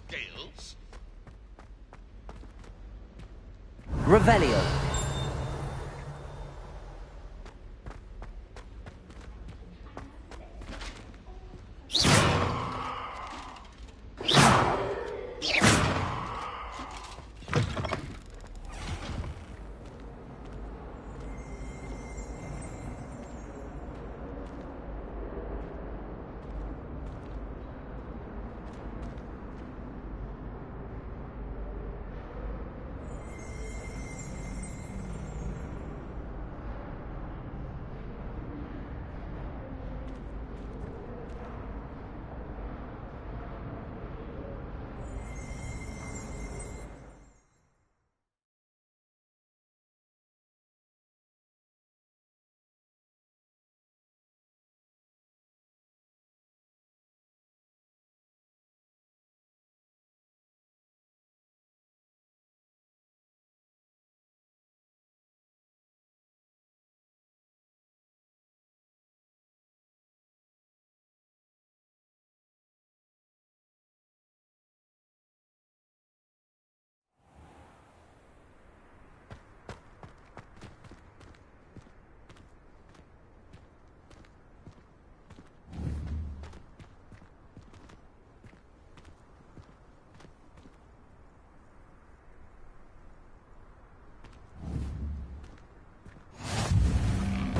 scales. Revelio.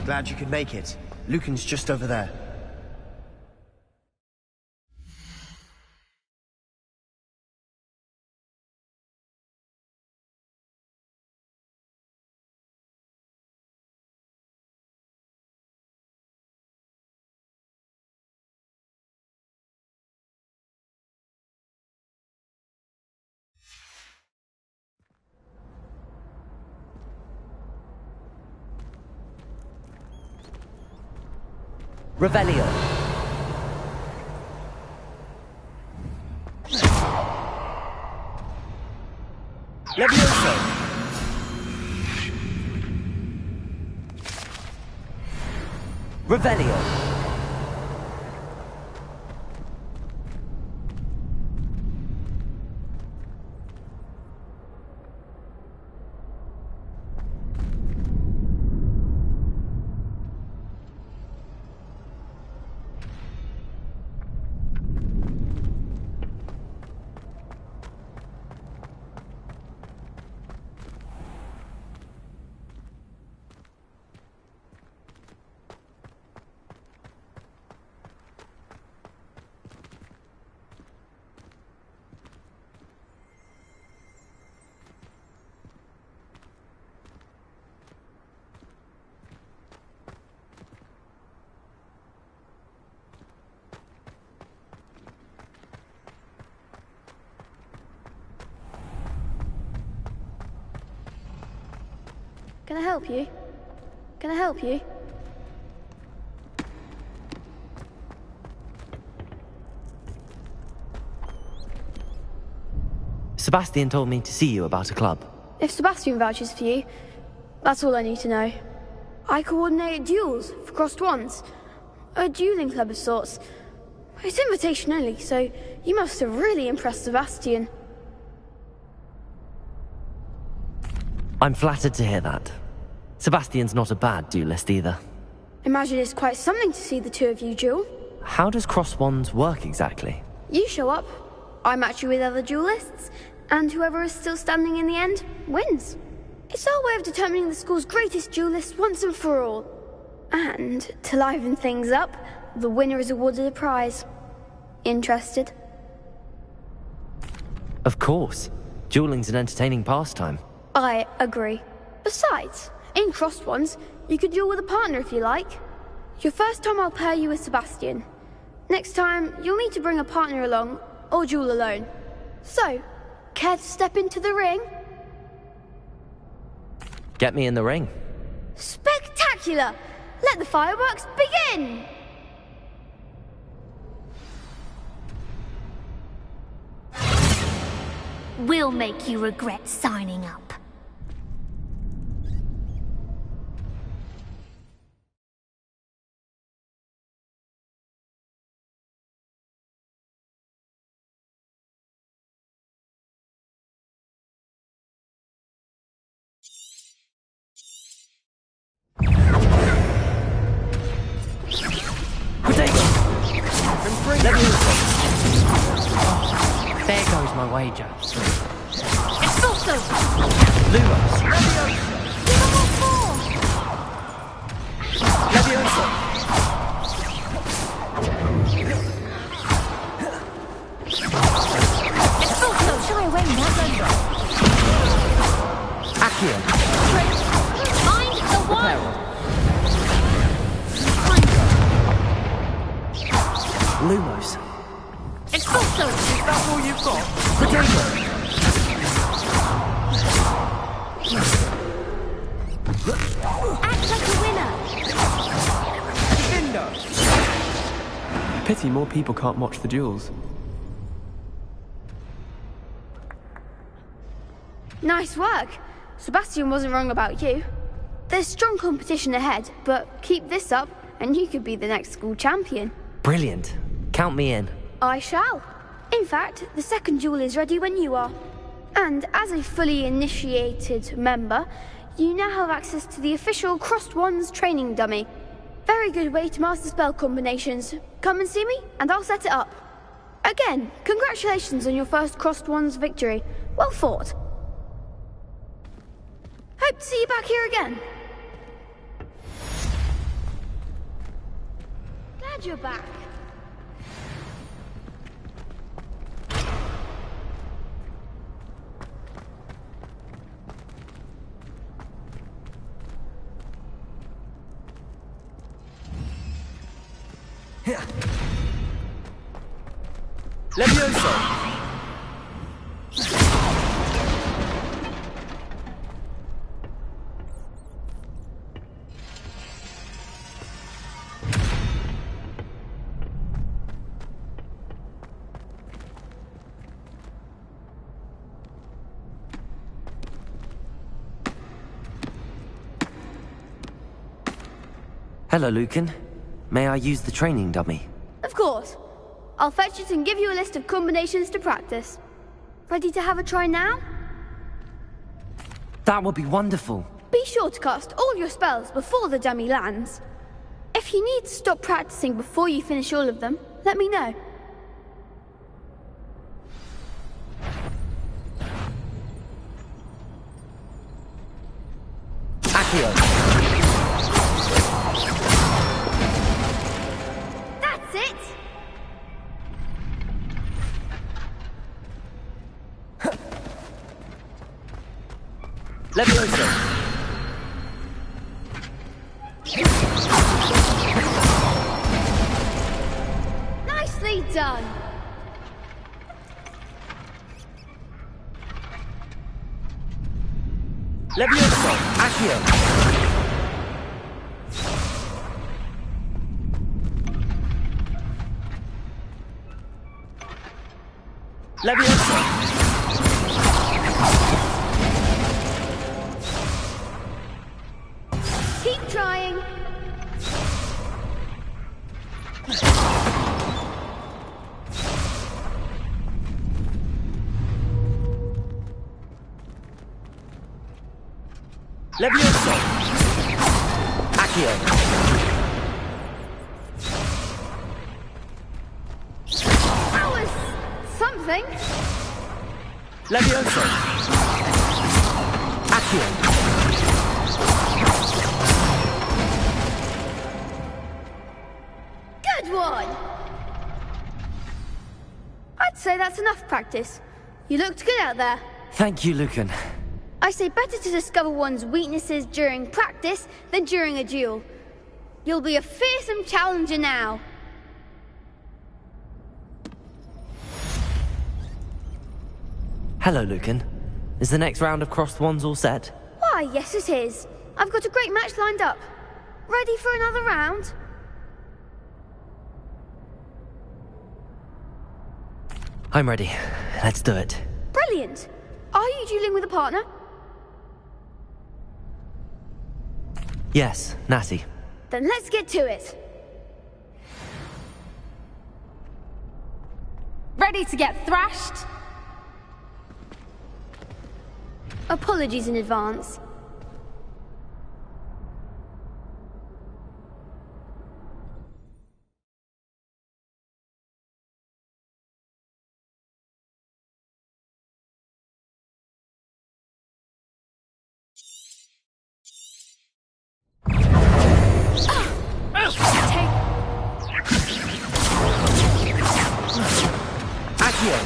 Glad you could make it. Lucan's just over there. Revelio. Levioso! Revelio. Can I help you? Can I help you? Sebastian told me to see you about a club. If Sebastian vouches for you, that's all I need to know. I coordinate duels for crossed wands. A dueling club of sorts. It's invitation only, so you must have really impressed Sebastian. I'm flattered to hear that. Sebastian's not a bad duelist either. Imagine it's quite something to see the two of you duel. How does cross wands work exactly? You show up, I match you with other duelists, and whoever is still standing in the end wins. It's our way of determining the school's greatest duelist once and for all. And, to liven things up, the winner is awarded a prize. Interested? Of course. Dueling's an entertaining pastime. I agree. Besides, in crossed ones, you could duel with a partner if you like. Your first time I'll pair you with Sebastian. Next time, you'll need to bring a partner along, or duel alone. So, care to step into the ring? Get me in the ring. Spectacular! Let the fireworks begin! We'll make you regret signing up. There goes my wager. Expulso! Lumos. Give them all four! Expulso! Shy away, Nat. Accio. Mind the one! Lumos. Expulso! Is that all you've got? Potato. Act like a winner! Defender. Pity more people can't watch the duels. Nice work. Sebastian wasn't wrong about you. There's strong competition ahead, but keep this up and you could be the next school champion. Brilliant. Count me in. I shall. In fact, the second duel is ready when you are. And as a fully initiated member, you now have access to the official Crossed Wands training dummy. Very good way to master spell combinations. Come and see me, and I'll set it up. Again, congratulations on your first Crossed Wands victory. Well fought. Hope to see you back here again. Glad you're back. Levioso! Hello, Lucan. May I use the training dummy? Of course. I'll fetch it and give you a list of combinations to practice. Ready to have a try now? That would be wonderful. Be sure to cast all your spells before the dummy lands. If you need to stop practicing before you finish all of them, let me know. Accio. That's it! Levioso! Nicely done! Levioso! Accio. Levioso! Keep trying. Levioso! Accio. That was something. Levioso! Accio. Good one! I'd say that's enough practice. You looked good out there. Thank you, Lucan. I say better to discover one's weaknesses during practice than during a duel. You'll be a fearsome challenger now. Hello, Lucan. Is the next round of Crossed Wands all set? Why, yes it is. I've got a great match lined up. Ready for another round? I'm ready. Let's do it. Brilliant. Are you dueling with a partner? Yes, Natty. Then let's get to it. Ready to get thrashed? Apologies in advance. Accio!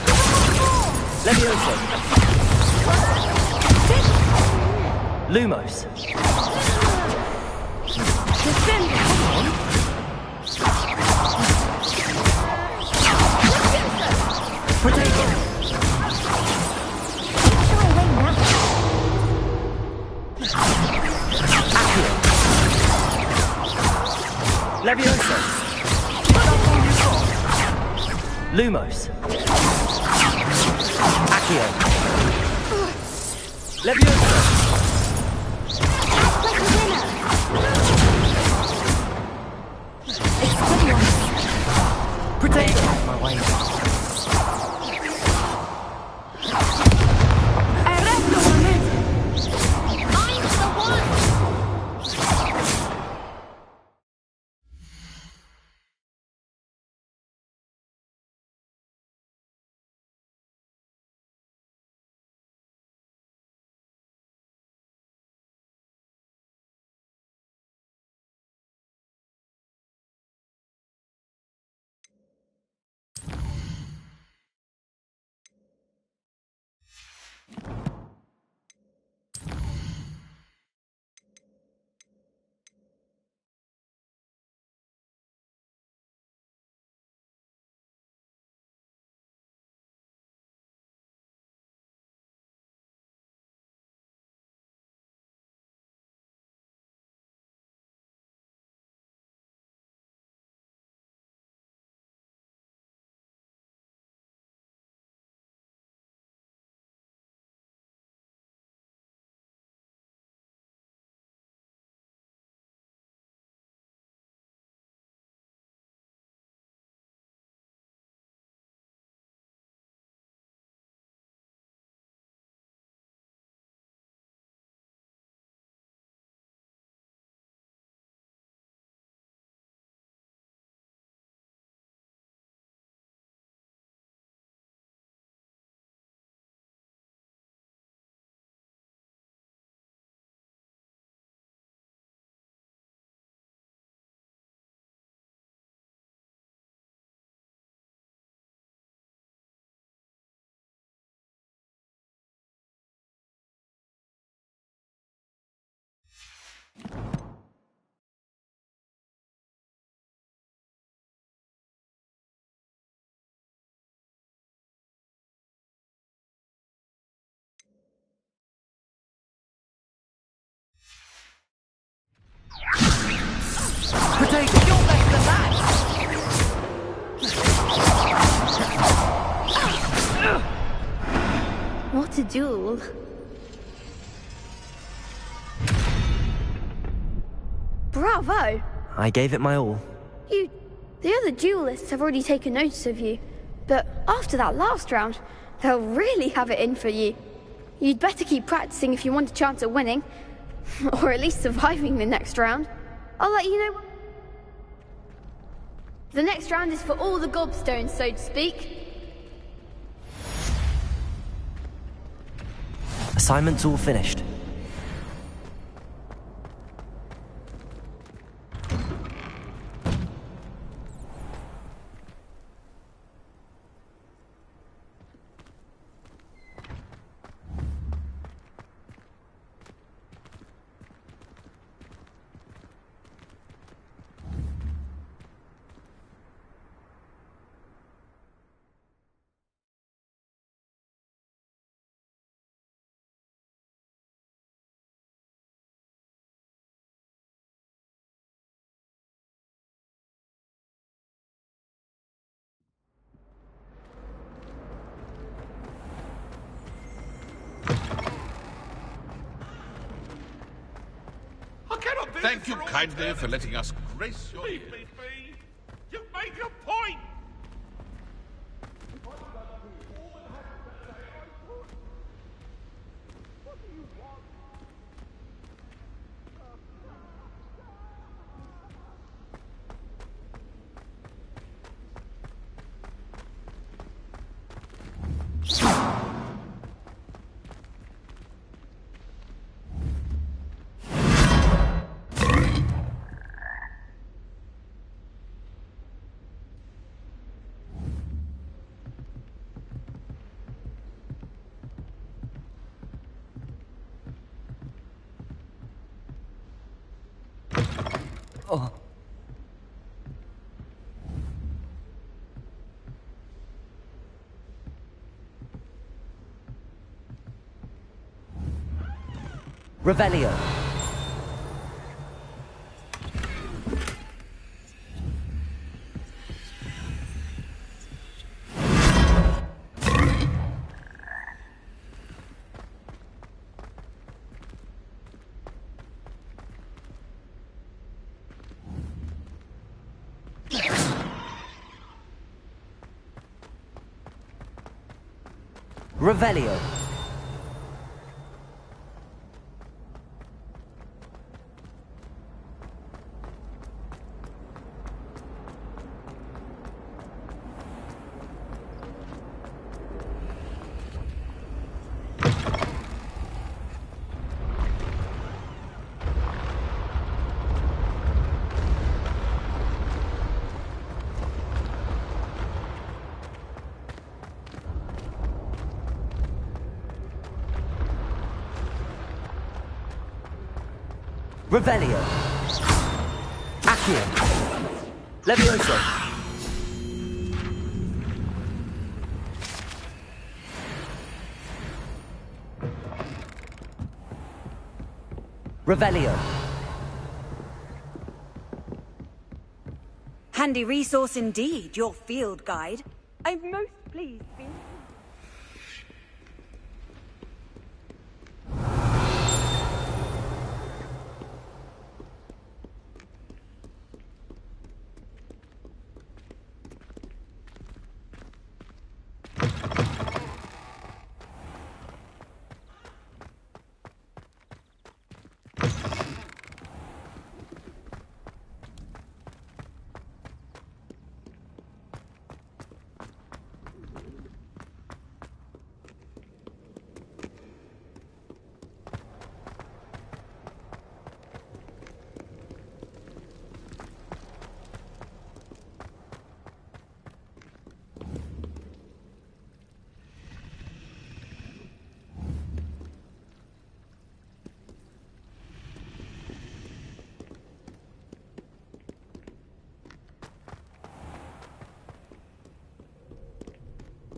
Levioso! Lumos! Potato! Accio! Levioso! Lumos! Accio! Levioso! Act like a winner. Potato! My way. Find the one. Potato! You're less than that! What a duel. Bravo! I gave it my all. The other duelists have already taken notice of you, but after that last round, they'll really have it in for you. You'd better keep practicing if you want a chance at winning, or at least surviving the next round. I'll let you know. The next round is for all the gobstones, so to speak. Assignment's all finished. Thank you kindly for letting us grace your... Leave me be! You've made your point! Revelio. Revelio. Revelio. Accio. Levioso. Revelio. Handy resource indeed, your field guide. I'm most pleased to be...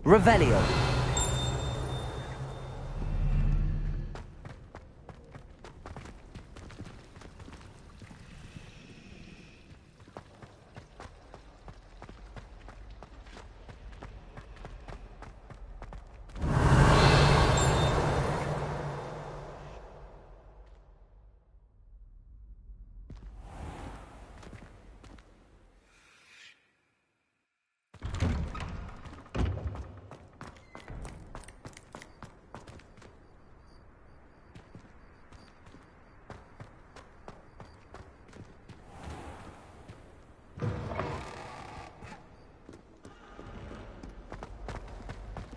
Revelio.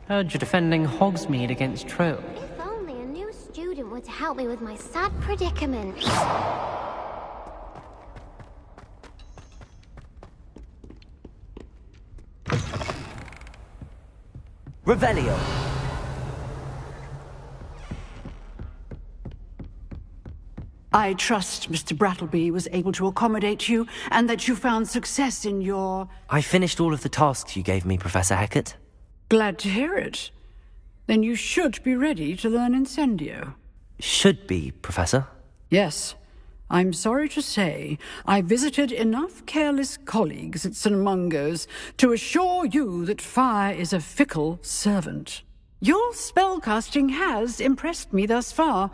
Heard you're defending Hogsmeade against trolls. If only a new student were to help me with my sad predicament. Revelio. I trust Mr. Brattleby was able to accommodate you, and that you found success in your... I finished all of the tasks you gave me, Professor Hecat. Glad to hear it. Then you should be ready to learn Incendio. Should be, Professor. Yes. I'm sorry to say, I visited enough careless colleagues at St. Mungo's to assure you that fire is a fickle servant. Your spellcasting has impressed me thus far,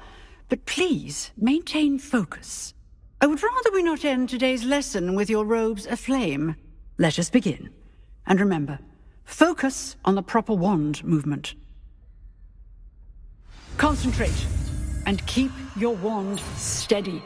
but please maintain focus. I would rather we not end today's lesson with your robes aflame. Let us begin. And remember, focus on the proper wand movement. Concentrate, and keep your wand steady.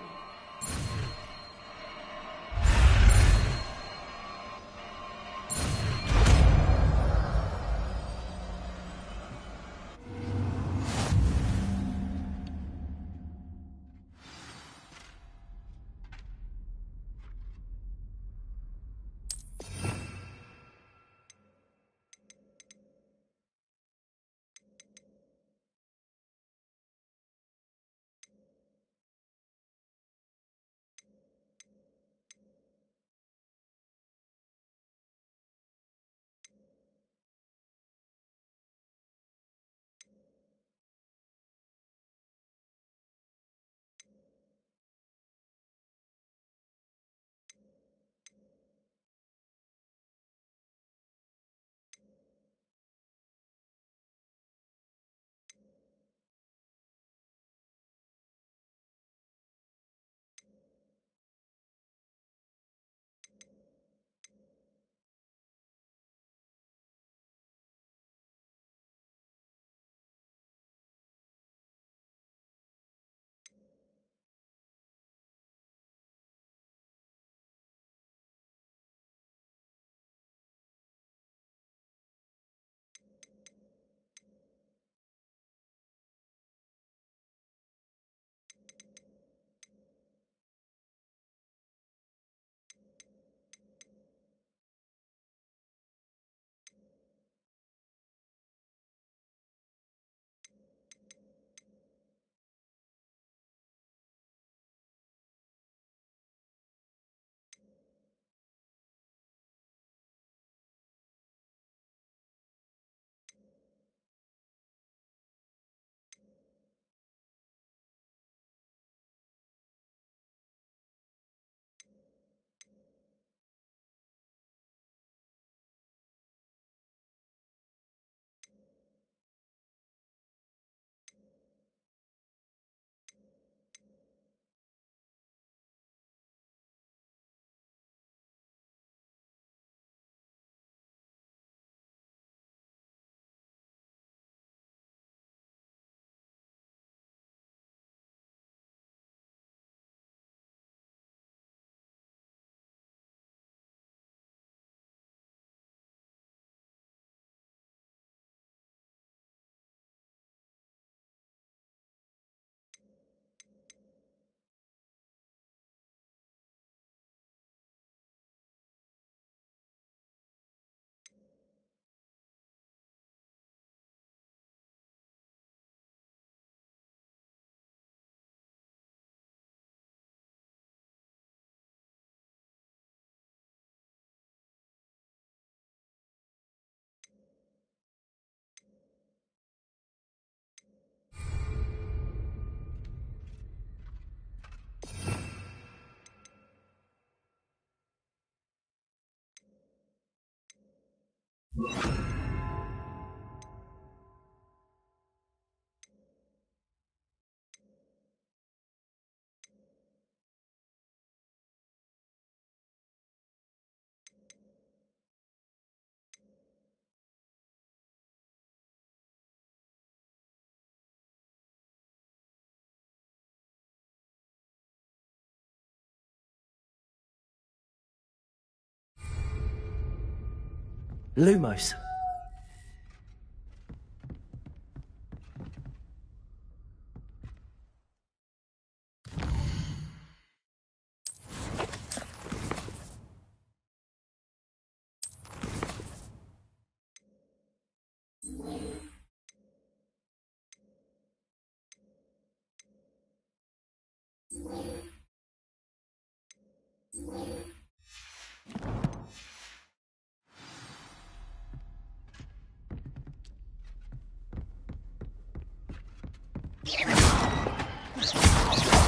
Lumos.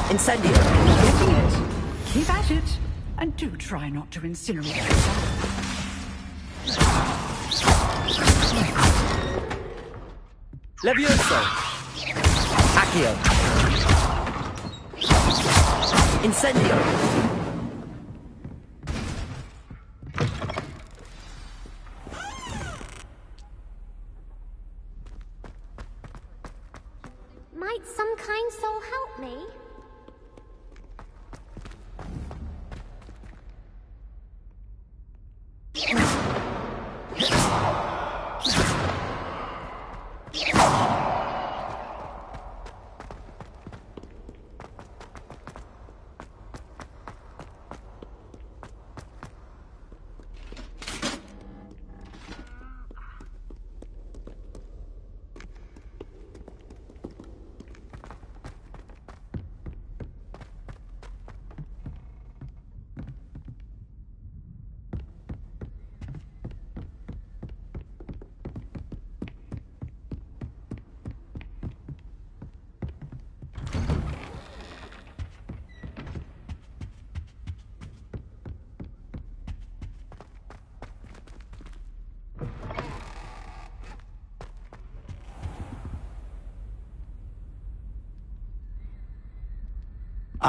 Incendio! Getting it. Keep at it. And do try not to incinerate yourself. Levioso. Accio. Incendio. Might some kind soul help me?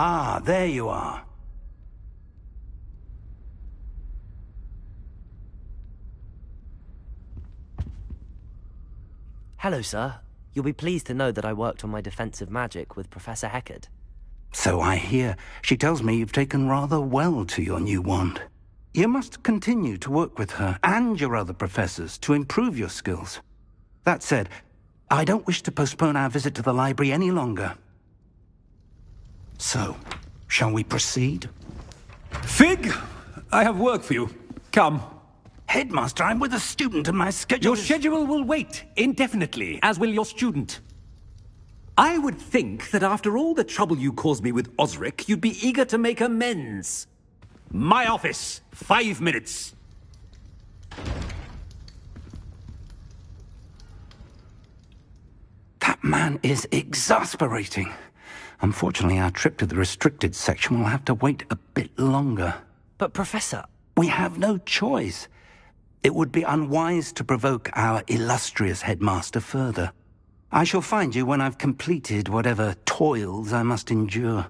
Ah, there you are. Hello, sir. You'll be pleased to know that I worked on my defensive magic with Professor Heckard. So I hear. She tells me you've taken rather well to your new wand. You must continue to work with her and your other professors to improve your skills. That said, I don't wish to postpone our visit to the library any longer. So, shall we proceed? Fig! I have work for you. Come. Headmaster, I'm with a student and my schedule Your schedule will wait indefinitely, as will your student. I would think that after all the trouble you caused me with Osric, you'd be eager to make amends. My office, 5 minutes. That man is exasperating. Unfortunately, our trip to the restricted section will have to wait a bit longer. But, Professor... We have no choice. It would be unwise to provoke our illustrious headmaster further. I shall find you when I've completed whatever toils I must endure.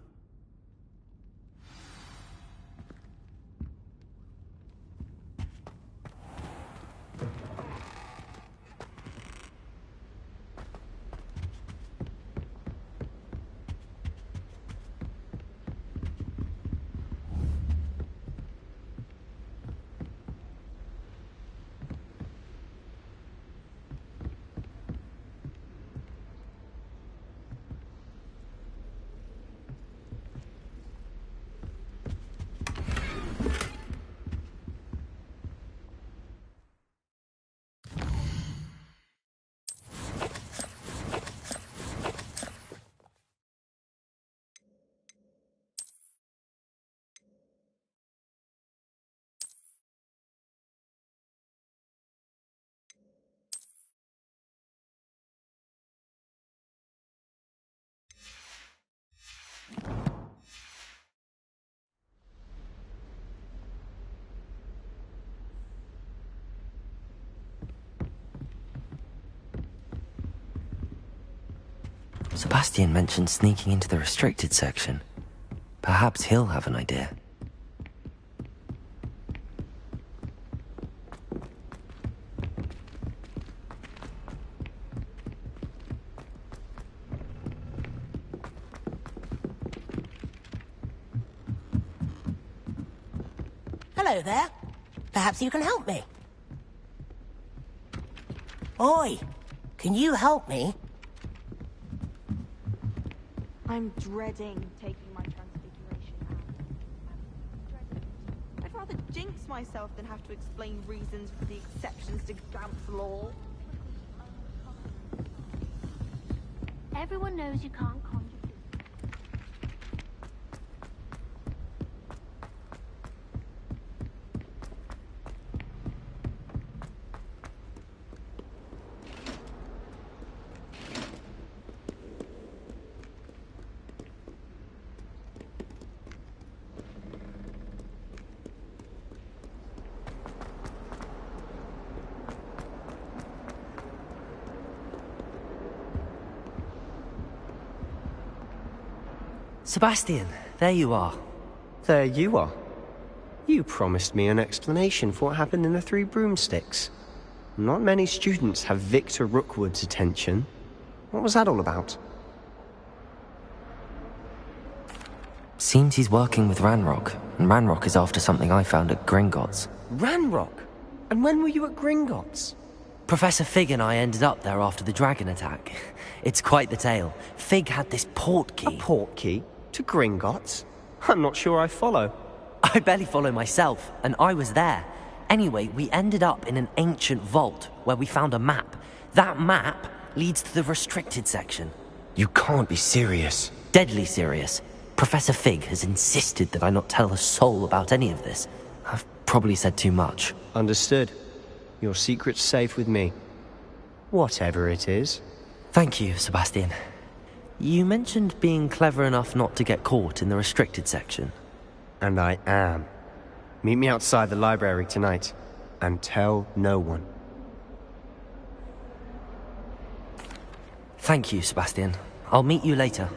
Sebastian mentioned sneaking into the restricted section. Perhaps he'll have an idea. Hello there. Perhaps you can help me. Oi, can you help me? I'm dreading taking my transfiguration out. I'd rather jinx myself than have to explain reasons for the exceptions to Gaunt's law. Everyone knows you can't conjure. Sebastian, there you are. There you are. You promised me an explanation for what happened in the Three Broomsticks. Not many students have Victor Rookwood's attention. What was that all about? Seems he's working with Ranrock, and Ranrock is after something I found at Gringotts. Ranrock? And when were you at Gringotts? Professor Fig and I ended up there after the dragon attack. It's quite the tale. Fig had this portkey. A portkey? To Gringotts? I'm not sure I follow. I barely follow myself, and I was there. Anyway, we ended up in an ancient vault where we found a map. That map leads to the restricted section. You can't be serious. Deadly serious. Professor Fig has insisted that I not tell a soul about any of this. I've probably said too much. Understood. Your secret's safe with me. Whatever it is. Thank you, Sebastian. You mentioned being clever enough not to get caught in the restricted section. And I am. Meet me outside the library tonight, and tell no one. Thank you, Sebastian. I'll meet you later.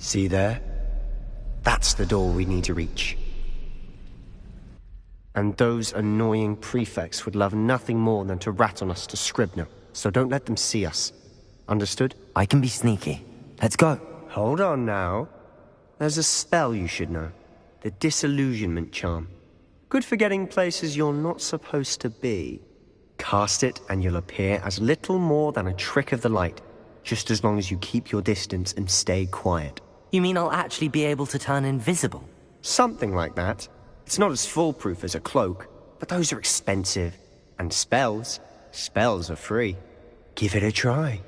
See there? That's the door we need to reach. And those annoying prefects would love nothing more than to rat on us to Scribner, so don't let them see us. Understood? I can be sneaky. Let's go. Hold on now. There's a spell you should know. The Disillusionment Charm. Good for getting places you're not supposed to be. Cast it and you'll appear as little more than a trick of the light, just as long as you keep your distance and stay quiet. You mean I'll actually be able to turn invisible? Something like that. It's not as foolproof as a cloak, but those are expensive. And spells are free. Give it a try.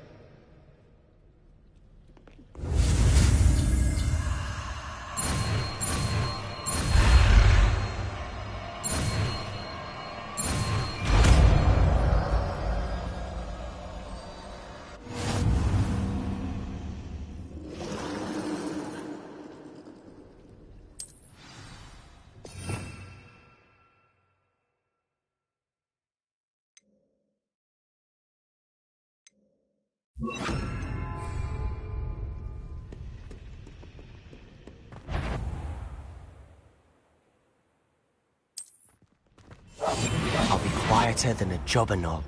I'll be quieter than a jobberknoll.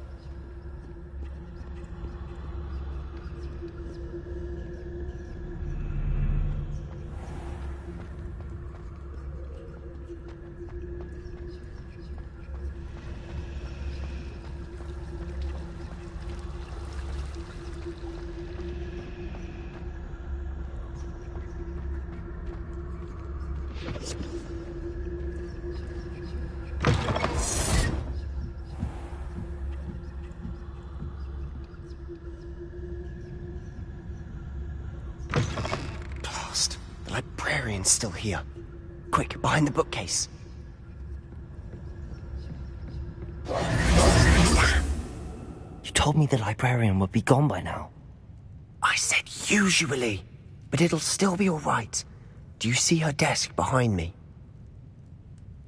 librarian's still here. Quick, behind the bookcase. Damn! You told me the librarian would be gone by now. I said usually, but it'll still be all right. Do you see her desk behind me?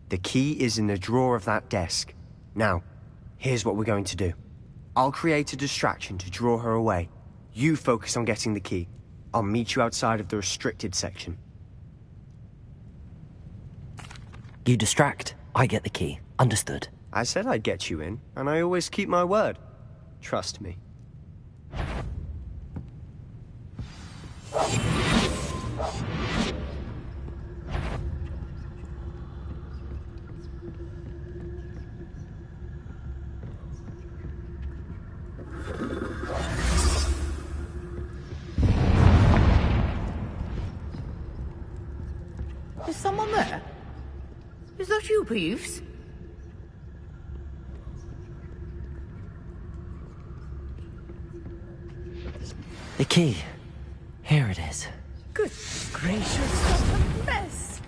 The key is in the drawer of that desk. Now, here's what we're going to do. I'll create a distraction to draw her away. You focus on getting the key. I'll meet you outside of the restricted section. You distract, I get the key. Understood. I said I'd get you in, and I always keep my word. Trust me. Is someone there? Is that you, Peeves? The key. Here it is. Good gracious, what a mess!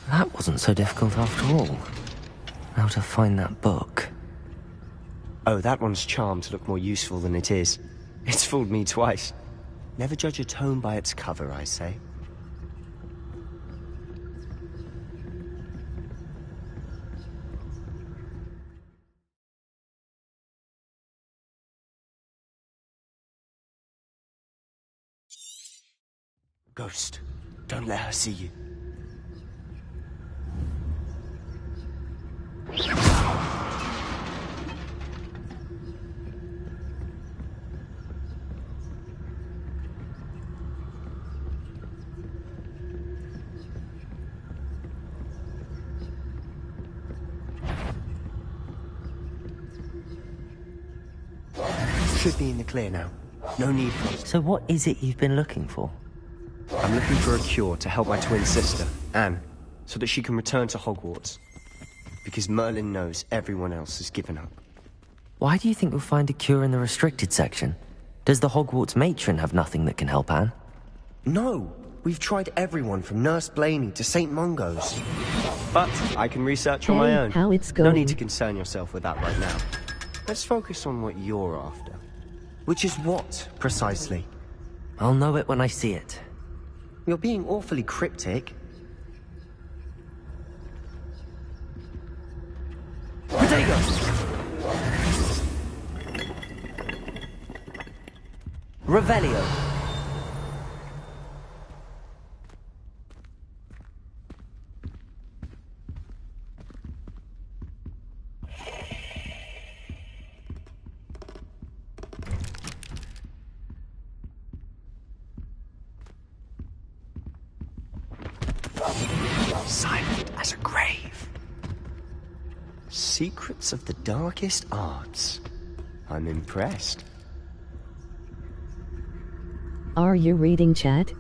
That wasn't so difficult after all. How to find that book. Oh, that one's charmed to look more useful than it is. It's fooled me twice. Never judge a tome by its cover, I say. Ghost, don't let her see you. Should be in the clear now. No need for us. So what is it you've been looking for? I'm looking for a cure to help my twin sister, Anne, so that she can return to Hogwarts. Because Merlin knows everyone else has given up. Why do you think we'll find a cure in the restricted section? Does the Hogwarts matron have nothing that can help Anne? No! We've tried everyone from Nurse Blaney to St. Mungo's. But I can research on my own. How it's going. No need to concern yourself with that right now. Let's focus on what you're after. Which is what, precisely? I'll know it when I see it. You're being awfully cryptic. Potato! Revelio. Silent as a grave. Secrets of the darkest arts. I'm impressed. Are you reading chat?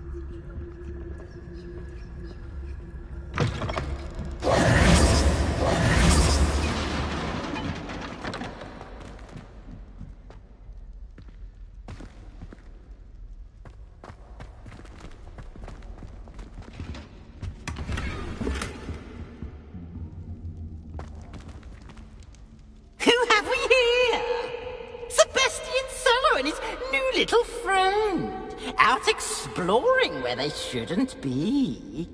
Little friend, out exploring where they shouldn't be.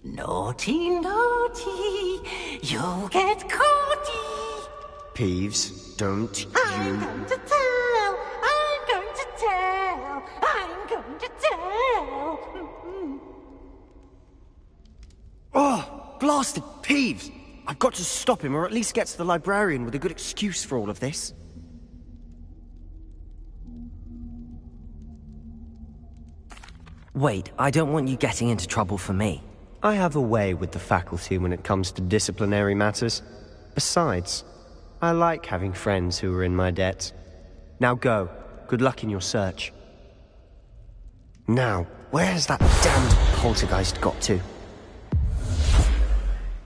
Naughty, naughty, you'll get caughty. Peeves, don't you... I'm going to tell, I'm going to tell, I'm going to tell. Oh, blasted Peeves! I've got to stop him, or at least get to the librarian with a good excuse for all of this. Wait, I don't want you getting into trouble for me. I have a way with the faculty when it comes to disciplinary matters. Besides, I like having friends who are in my debt. Now go. Good luck in your search. Now, where's that damned poltergeist got to?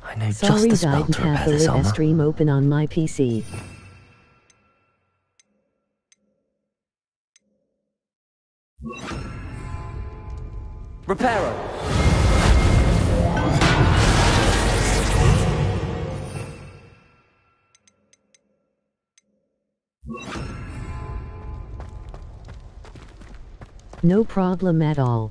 I know Sorry, just the spell didn't to have repair the this live armor. stream open on my PC. Reparo! No problem at all.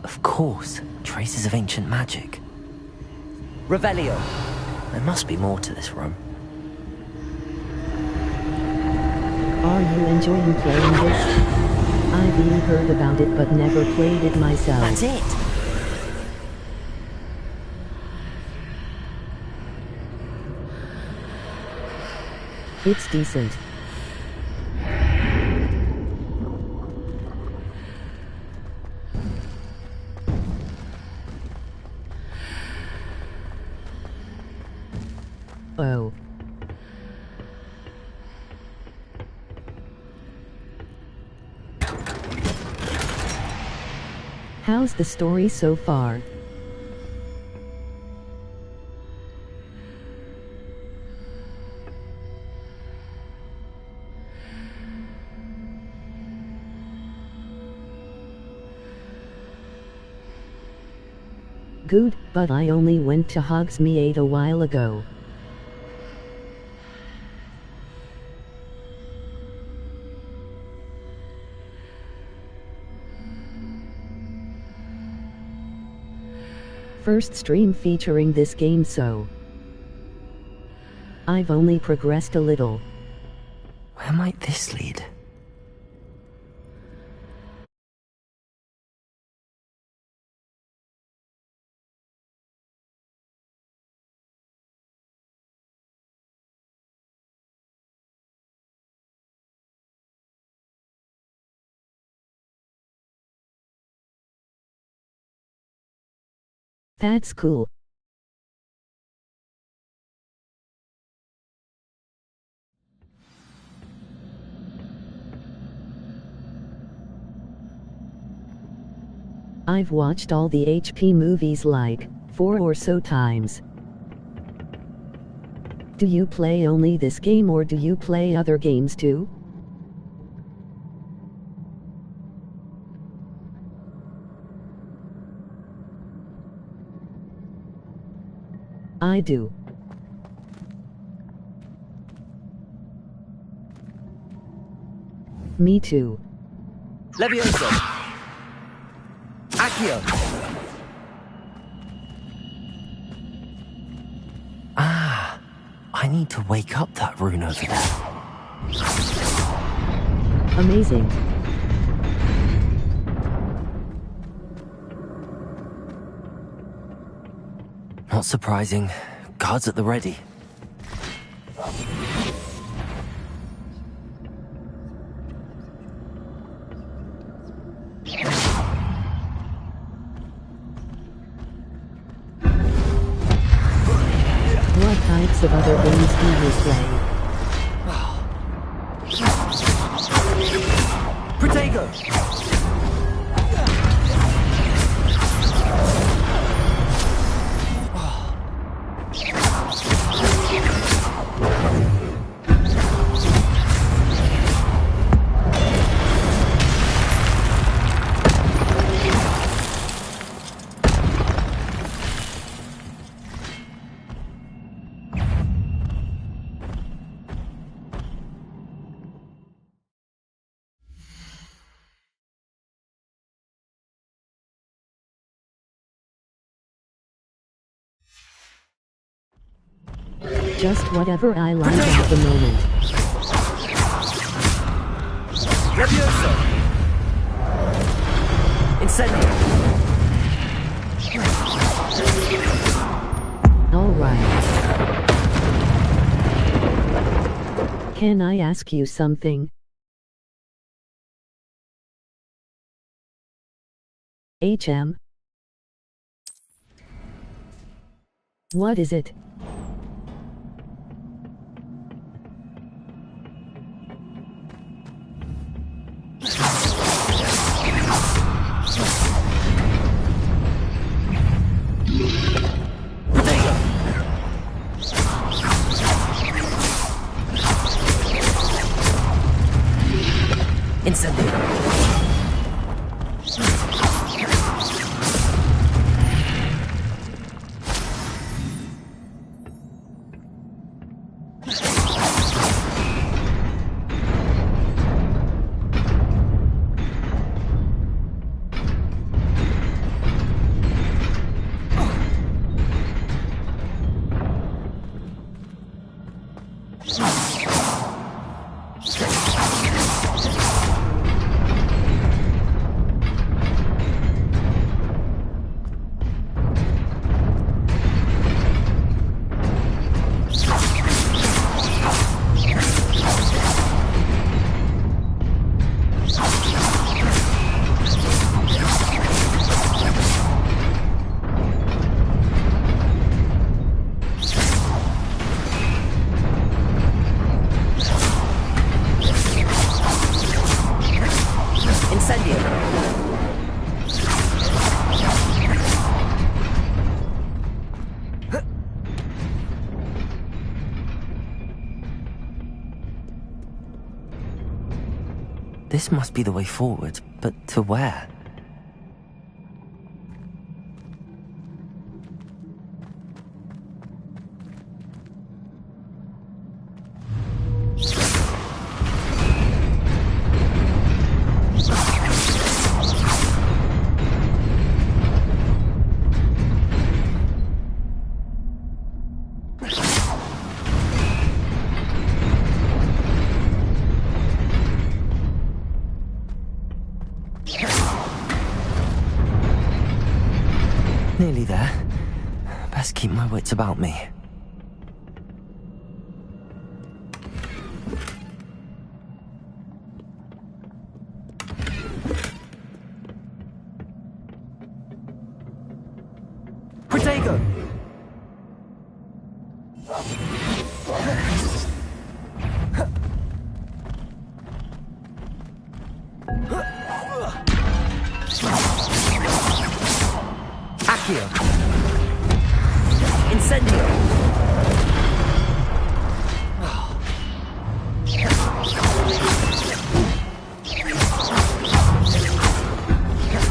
Of course, traces of ancient magic. Revelio! There must be more to this room. Are you enjoying playing this? I've even heard about it but never played it myself. That's it! It's decent. Oh. How's the story so far? Good, but I only went to Hogsmeade a while ago. First stream featuring this game, so I've only progressed a little. Where might this lead? That's cool. I've watched all the HP movies like 4 or so times. Do you play only this game or do you play other games too? I do. Me too. Levioso! Accio! Ah, I need to wake up that rune over there. Amazing. Not surprising. Guards at the ready. What types of other games do you play? Protego! Just whatever I like at the moment. Levioso! Incendio! Alright. Can I ask you something? HM? What is it? Incendio. This must be the way forward, but to where? Nearly there. Best keep my wits about me. Protego! Accio! Incendio!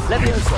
Levioso!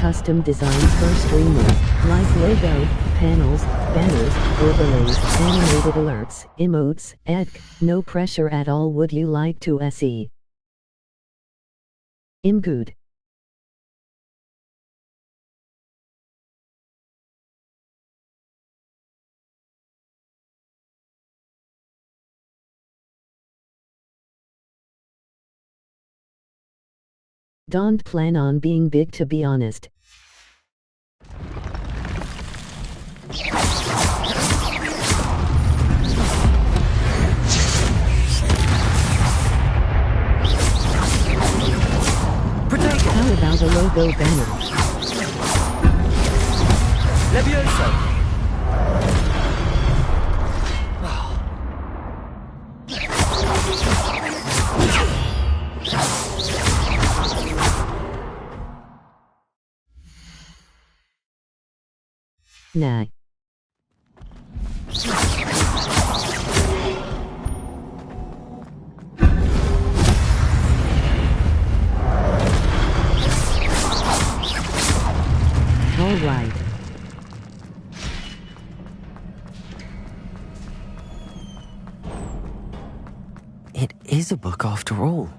Custom designs for streamers, like logo, panels, banners, overlays, animated alerts, emotes, etc. No pressure at all. Would you like to SE? Good. Don't plan on being big, to be honest. How about a logo banner? Levioso! Nah. All right. It is a book after all.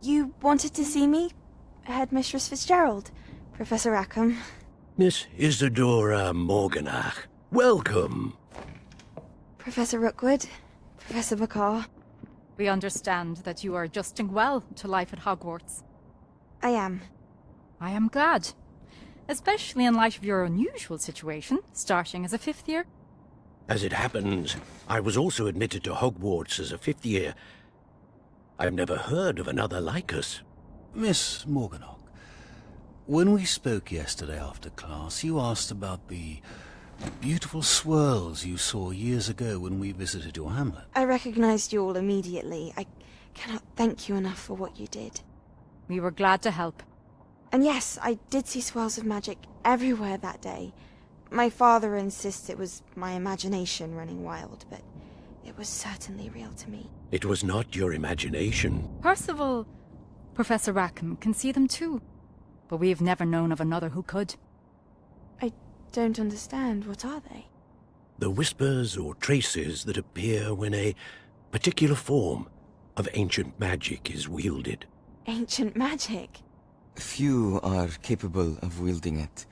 You wanted to see me? Headmistress Fitzgerald, Professor Rackham. Miss Isadora Morganach, welcome. Professor Rookwood, Professor Bakar. We understand that you are adjusting well to life at Hogwarts. I am. I am glad. Especially in light of your unusual situation, starting as a 5th year. As it happens, I was also admitted to Hogwarts as a 5th year. I've never heard of another like us. Miss Morganach, when we spoke yesterday after class, you asked about the beautiful swirls you saw years ago when we visited your hamlet. I recognized you all immediately. I cannot thank you enough for what you did. We were glad to help. And yes, I did see swirls of magic everywhere that day. My father insists it was my imagination running wild, but it was certainly real to me. It was not your imagination. Percival, Professor Rackham can see them too. But we have never known of another who could. I don't understand. What are they? The whispers or traces that appear when a particular form of ancient magic is wielded. Ancient magic? Few are capable of wielding it.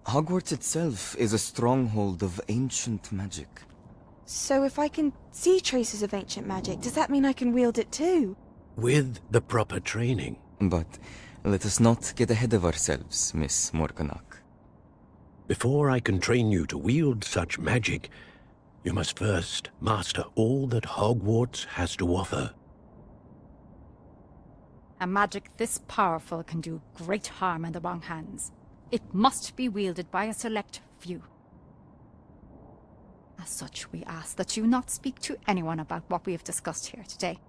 Hogwarts itself is a stronghold of ancient magic. So if I can see traces of ancient magic, does that mean I can wield it too? With the proper training. But let us not get ahead of ourselves, Miss Morganach. Before I can train you to wield such magic, you must first master all that Hogwarts has to offer. A magic this powerful can do great harm in the wrong hands. It must be wielded by a select few. As such, we ask that you not speak to anyone about what we have discussed here today.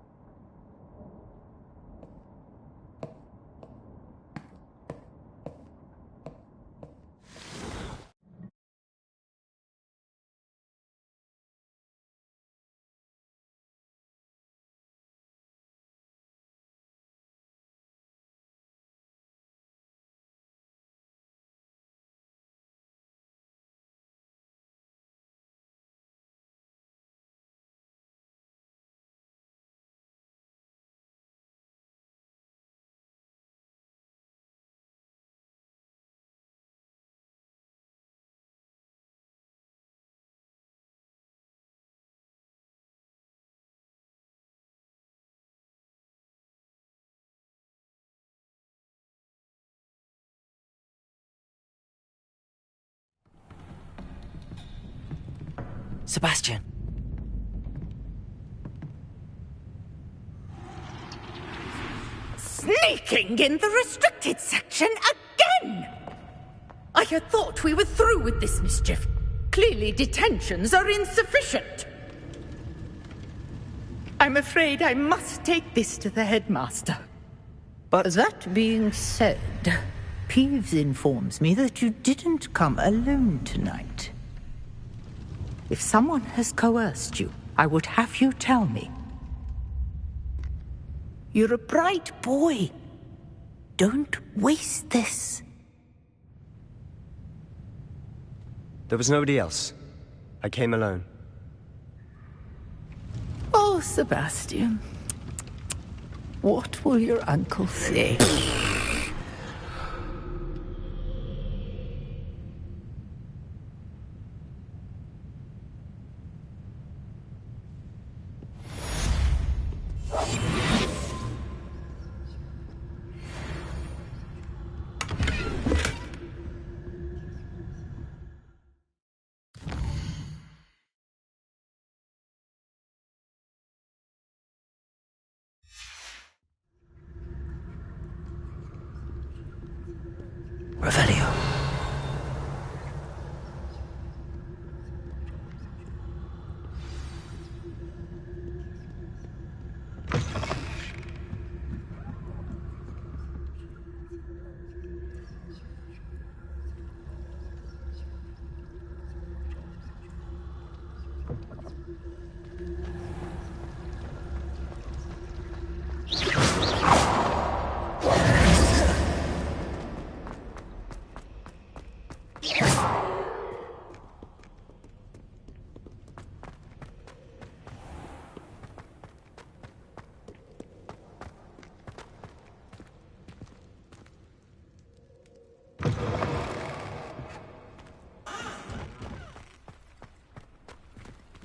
Sebastian. Sneaking in the restricted section again! I had thought we were through with this mischief. Clearly detentions are insufficient. I'm afraid I must take this to the headmaster. But that being said, Peeves informs me that you didn't come alone tonight. If someone has coerced you, I would have you tell me. You're a bright boy. Don't waste this. There was nobody else. I came alone. Oh, Sebastian. What will your uncle say? Revelio.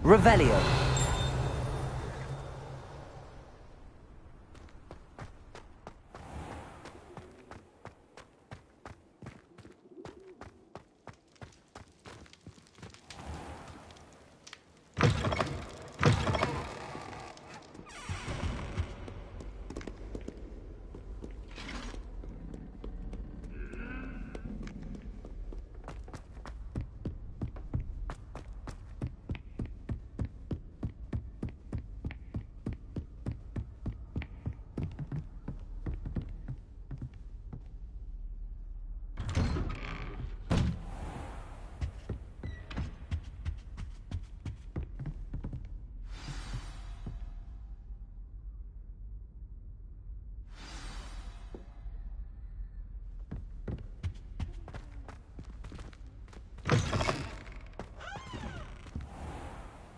Revelio.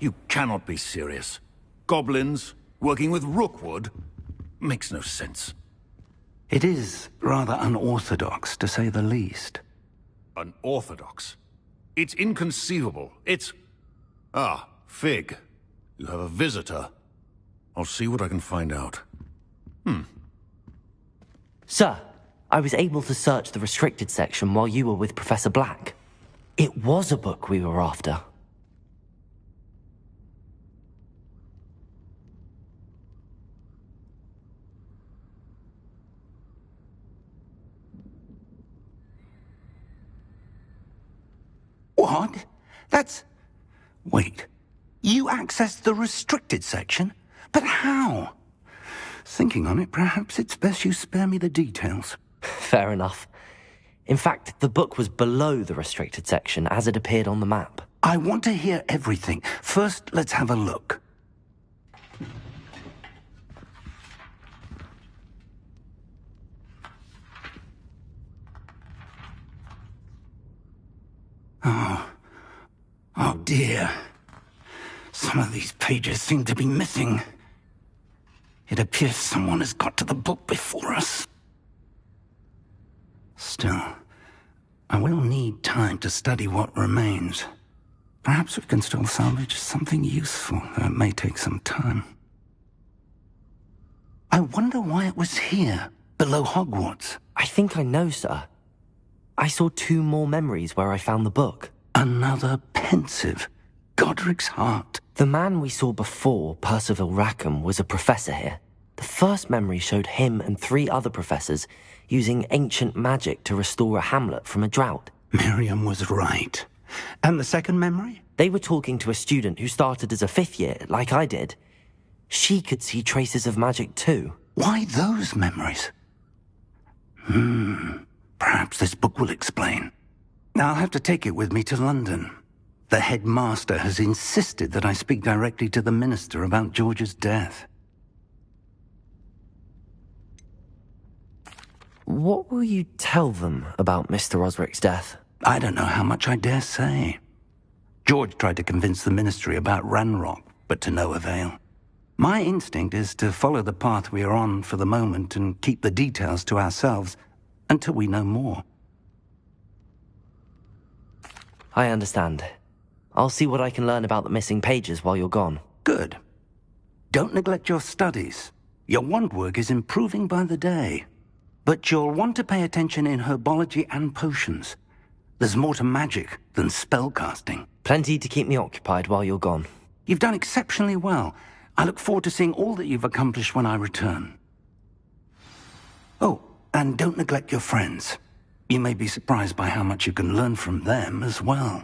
You cannot be serious. Goblins, working with Rookwood? Makes no sense. It is rather unorthodox, to say the least. Unorthodox? It's inconceivable. It's... Ah, Fig. You have a visitor. I'll see what I can find out. Sir, I was able to search the restricted section while you were with Professor Black. It was a book we were after. What? That's... Wait. You accessed the restricted section? But how? Thinking on it, perhaps it's best you spare me the details. Fair enough. In fact, the book was below the restricted section as it appeared on the map. I want to hear everything. First, let's have a look. Oh dear. Some of these pages seem to be missing. It appears someone has got to the book before us. Still, I will need time to study what remains. Perhaps we can still salvage something useful, though it may take some time. I wonder why it was here, below Hogwarts. I think I know, sir. I saw 2 more memories where I found the book. Another pensive. Godric's heart. The man we saw before, Percival Rackham, was a professor here. The first memory showed him and 3 other professors using ancient magic to restore a hamlet from a drought. Miriam was right. And the second memory? They were talking to a student who started as a 5th year, like I did. She could see traces of magic too. Why those memories? Perhaps this book will explain. I'll have to take it with me to London. The headmaster has insisted that I speak directly to the minister about George's death. What will you tell them about Mr. Osric's death? I don't know how much I dare say. George tried to convince the ministry about Ranrock, but to no avail. My instinct is to follow the path we are on for the moment and keep the details to ourselves until we know more. I understand. I'll see what I can learn about the missing pages while you're gone. Good. Don't neglect your studies. Your wand work is improving by the day. But you'll want to pay attention in herbology and potions. There's more to magic than spellcasting. Plenty to keep me occupied while you're gone. You've done exceptionally well. I look forward to seeing all that you've accomplished when I return. Oh, and don't neglect your friends. You may be surprised by how much you can learn from them as well.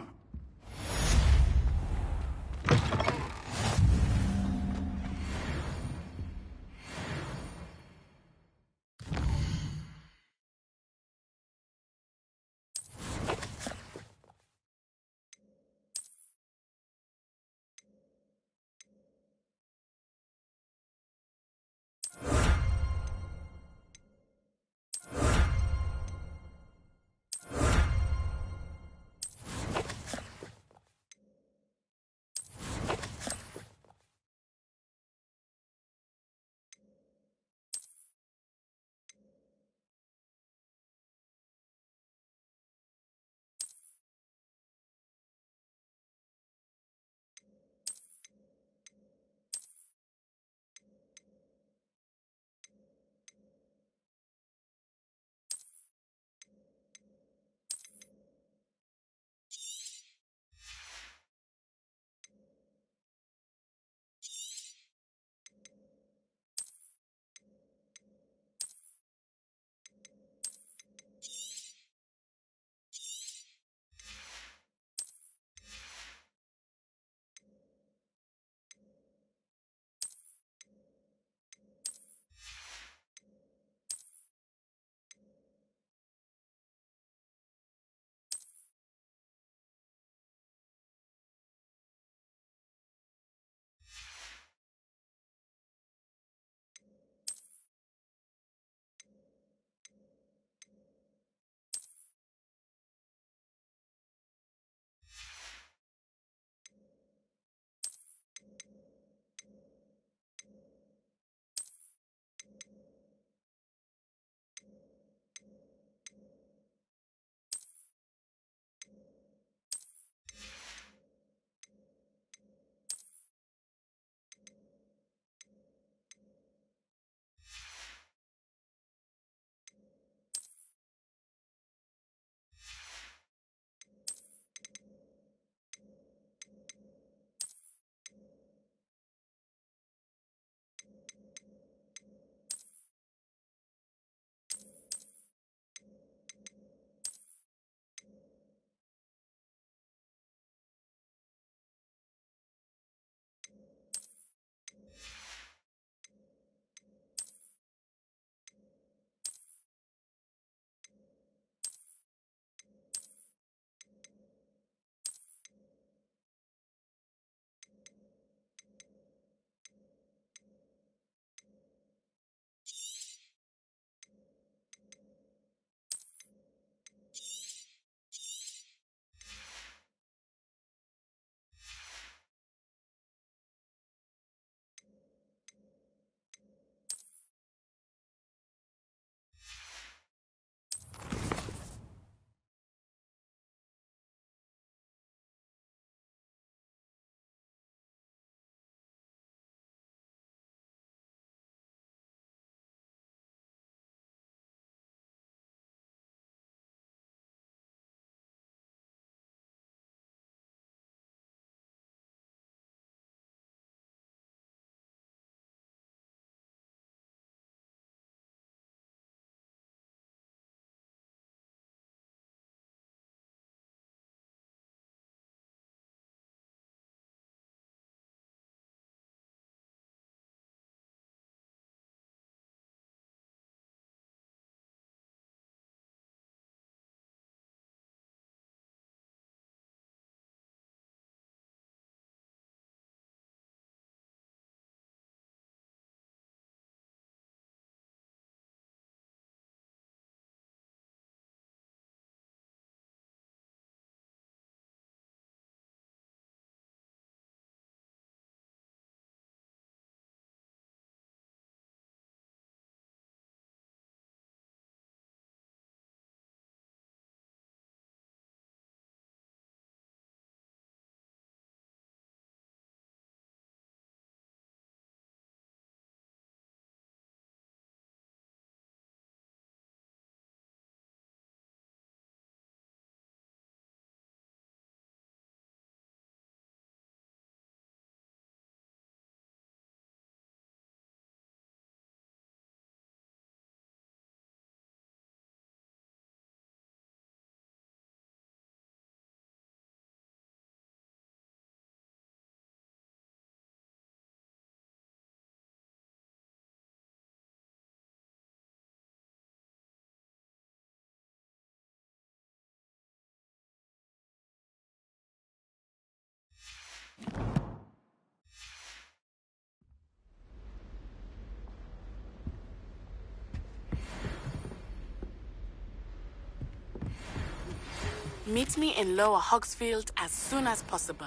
Meet me in Lower Hogsfield as soon as possible.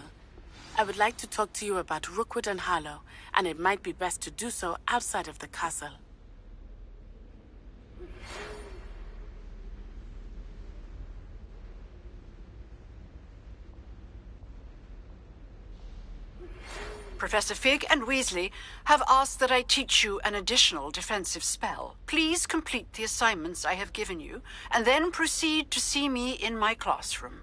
I would like to talk to you about Rookwood and Harlow, and it might be best to do so outside of the castle. Professor Fig and Weasley have asked that I teach you an additional defensive spell. Please complete the assignments I have given you, and then proceed to see me in my classroom.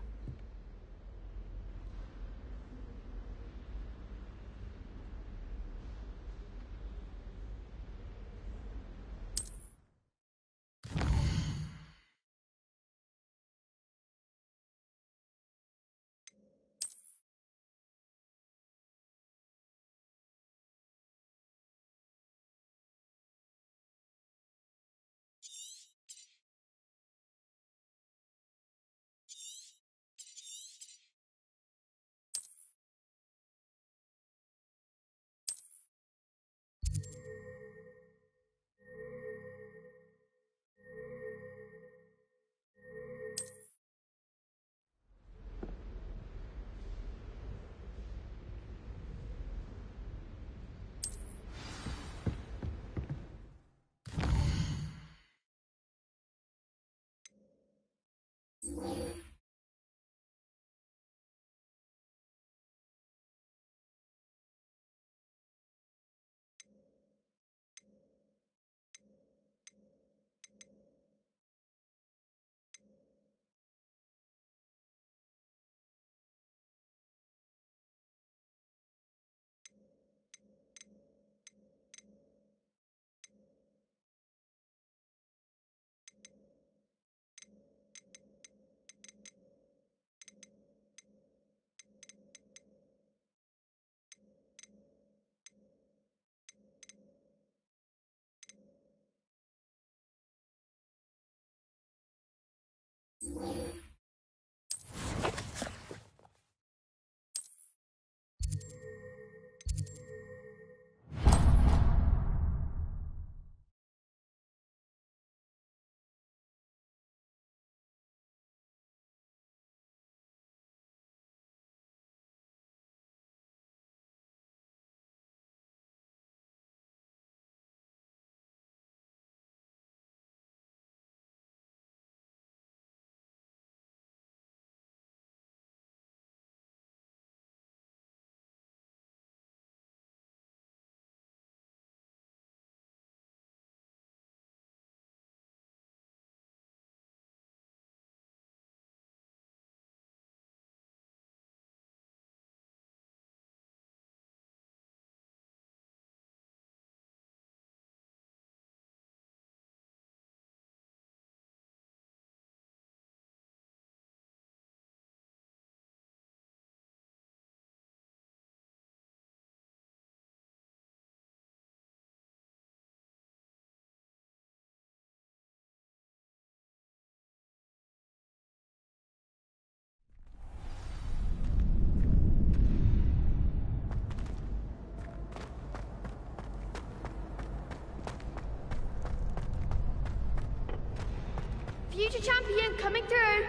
Future champion coming through.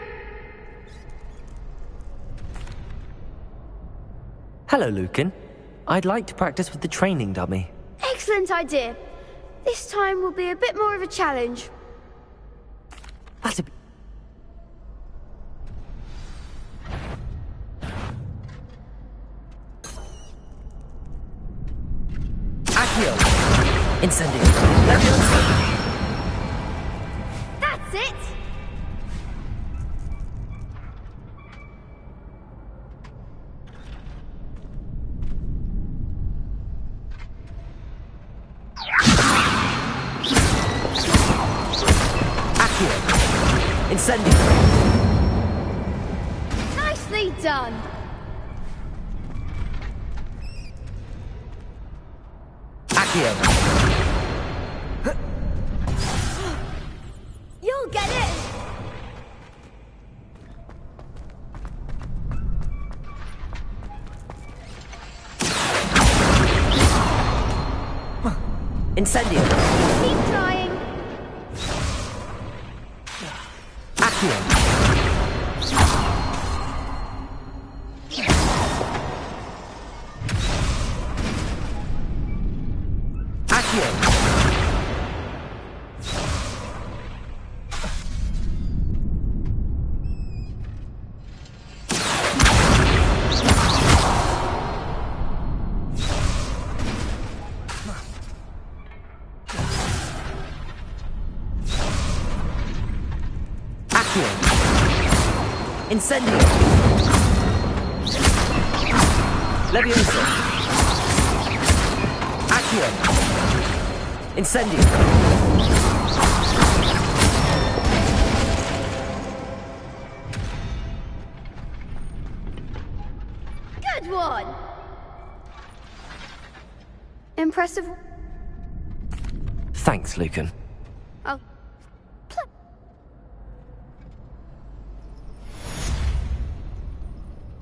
Hello, Lucan. I'd like to practice with the training dummy. Excellent idea. This time will be a bit more of a challenge. That's a... Accio! Incendio! That's it! Accio! Incendio! Nicely done! Accio! You'll get it! Incendio! Keep trying! Accio! Accio! Incendio! Levioso! Accio! Incendio! Good one! Impressive. Thanks, Lucan. Oh.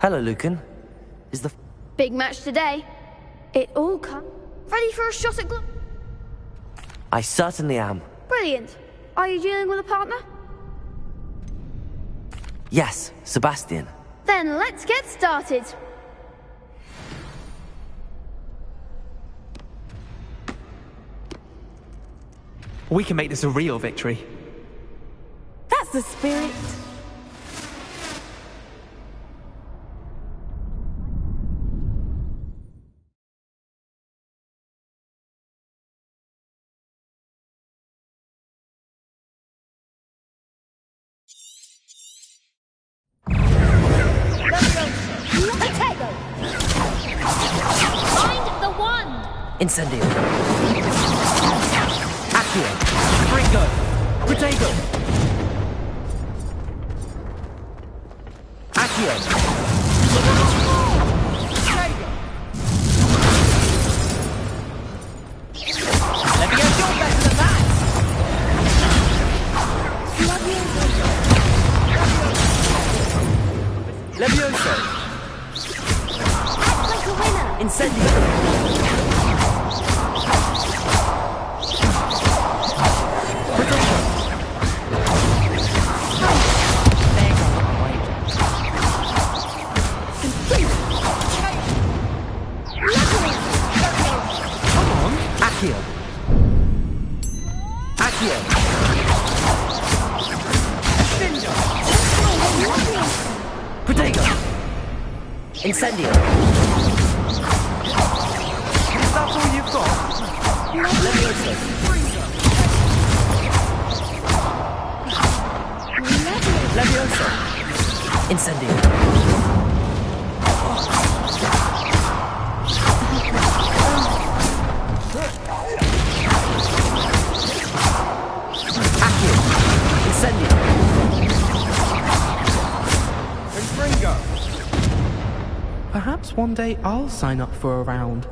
Hello, Lucan. Is the Big match today. It all come. Ready for a shot at I certainly am. Brilliant. Are you dealing with a partner? Yes, Sebastian. Then let's get started. We can make this a real victory. That's the spirit. Potato! Find the one! Incendio. Accio. Fringo. Protego. Accio. Let me get your better than that! Levioso. Act like a winner! Incendio. Accio. Accio. Protego. Incendio. Is that all you've got? Levioso. Levioso. Incendio. Accio. Incendio. Fringo. Perhaps one day I'll sign up for a round.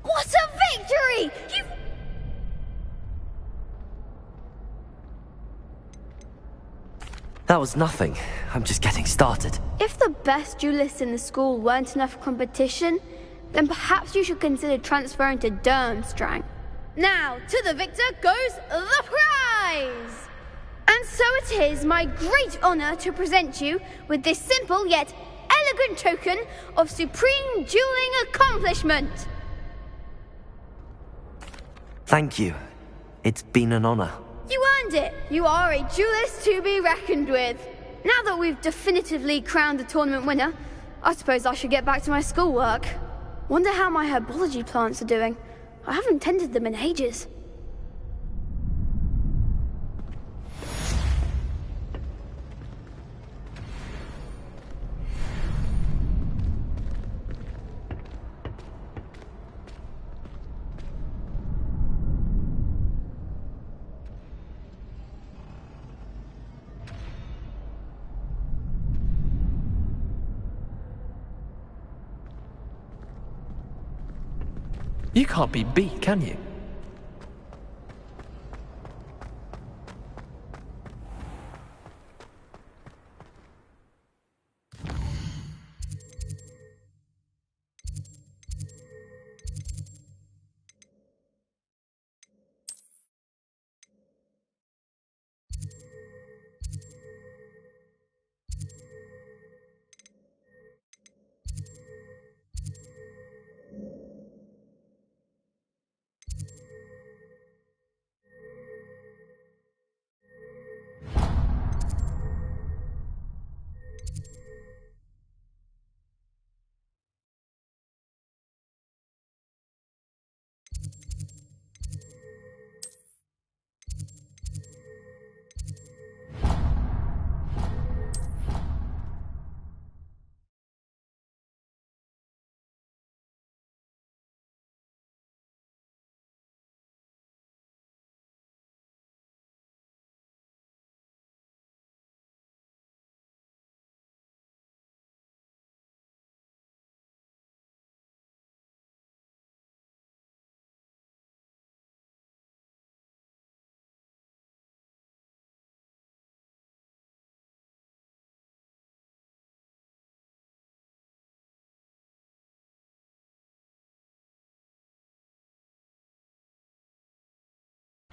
What a victory! That was nothing. I'm just getting started. If the best duelists in the school weren't enough for competition, then perhaps you should consider transferring to Durmstrang. Now, to the victor goes the prize! And so it is my great honor to present you with this simple yet elegant token of supreme dueling accomplishment. Thank you. It's been an honor. You earned it. You are a duelist to be reckoned with. Now that we've definitively crowned the tournament winner, I suppose I should get back to my schoolwork. Wonder how my herbology plants are doing. I haven't tended them in ages. You can't be beat, can you?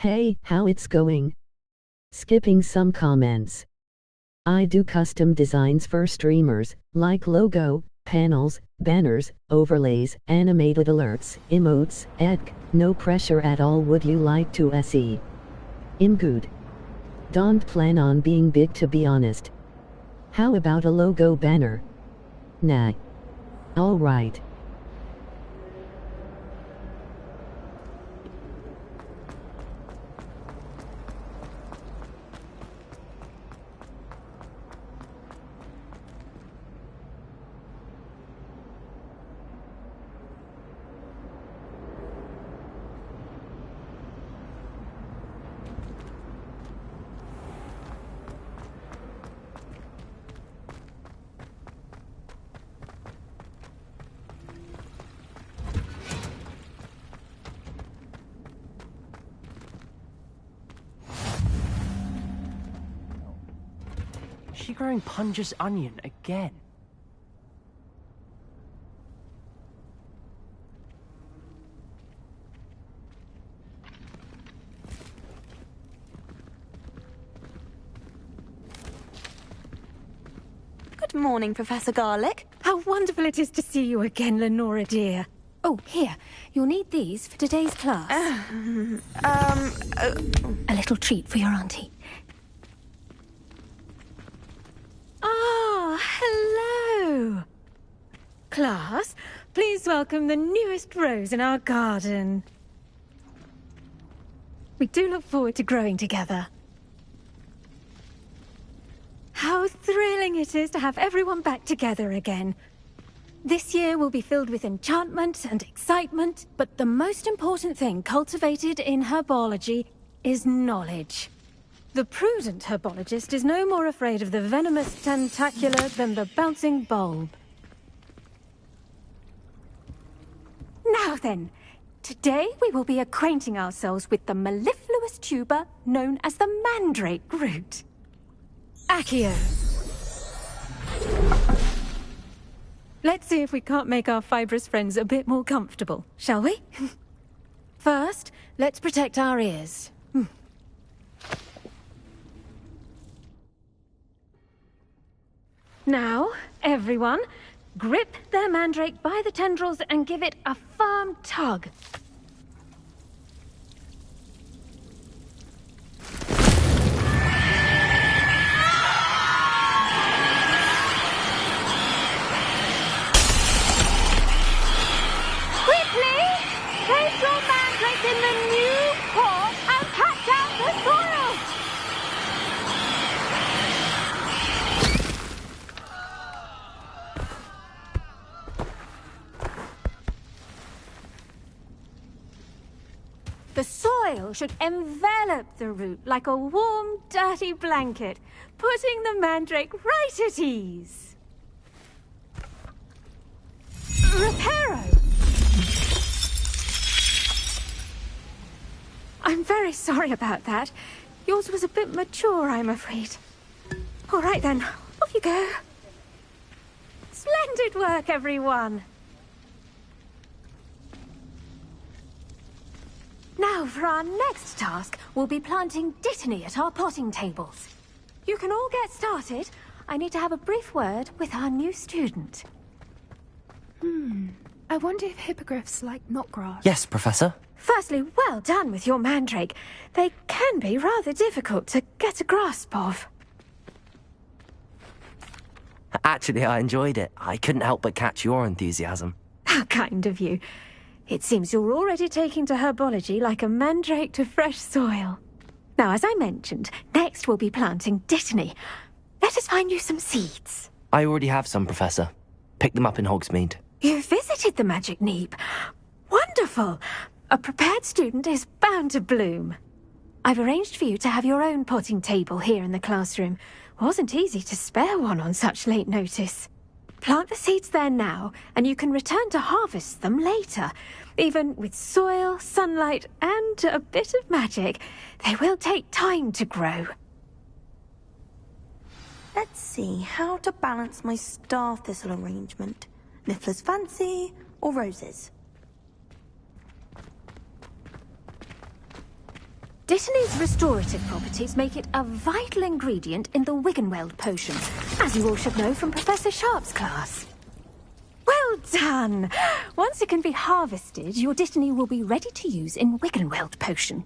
Hey, how it's going? Skipping some comments. I do custom designs for streamers, like logo, panels, banners, overlays, animated alerts, emotes, etc. No pressure at all. Would you like to SE? I'm good. Don't plan on being big, to be honest. How about a logo banner? Nah. Alright. She growing Punja's onion again. Good morning, Professor Garlick. How wonderful it is to see you again, Lenora dear. Oh, here. You'll need these for today's class. A little treat for your auntie. Ah, hello. Class, please welcome the newest rose in our garden. We do look forward to growing together. How thrilling it is to have everyone back together again. This year will be filled with enchantment and excitement, but the most important thing cultivated in herbology is knowledge. The prudent herbologist is no more afraid of the venomous tentacular than the bouncing bulb. Now then, today we will be acquainting ourselves with the mellifluous tuber known as the mandrake root. Accio. Let's see if we can't make our fibrous friends a bit more comfortable, shall we? First, let's protect our ears. Now, everyone, grip their mandrake by the tendrils and give it a firm tug. Quickly! Place your mandrake in the new pot and pat down the soil! The soil should envelop the root like a warm, dirty blanket, putting the mandrake right at ease. Reparo! I'm very sorry about that. Yours was a bit mature, I'm afraid. All right then, off you go. Splendid work, everyone. Now, for our next task, we'll be planting dittany at our potting tables. You can all get started. I need to have a brief word with our new student. I wonder if hippogriffs like knotgrass. Yes, Professor. Firstly, well done with your mandrake. They can be rather difficult to get a grasp of. Actually, I enjoyed it. I couldn't help but catch your enthusiasm. How kind of you. It seems you're already taking to herbology like a mandrake to fresh soil. Now, as I mentioned, next we'll be planting dittany. Let us find you some seeds. I already have some, Professor. Picked them up in Hogsmeade. You visited the Magic Neep. Wonderful! A prepared student is bound to bloom. I've arranged for you to have your own potting table here in the classroom. Wasn't easy to spare one on such late notice. Plant the seeds there now, and you can return to harvest them later. Even with soil, sunlight, and a bit of magic, they will take time to grow. Let's see how to balance my star thistle arrangement. Niffler's fancy or roses? Dittany's restorative properties make it a vital ingredient in the Wiggenweld potion, as you all should know from Professor Sharp's class. Well done! Once it can be harvested, your Dittany will be ready to use in Wiggenweld potion.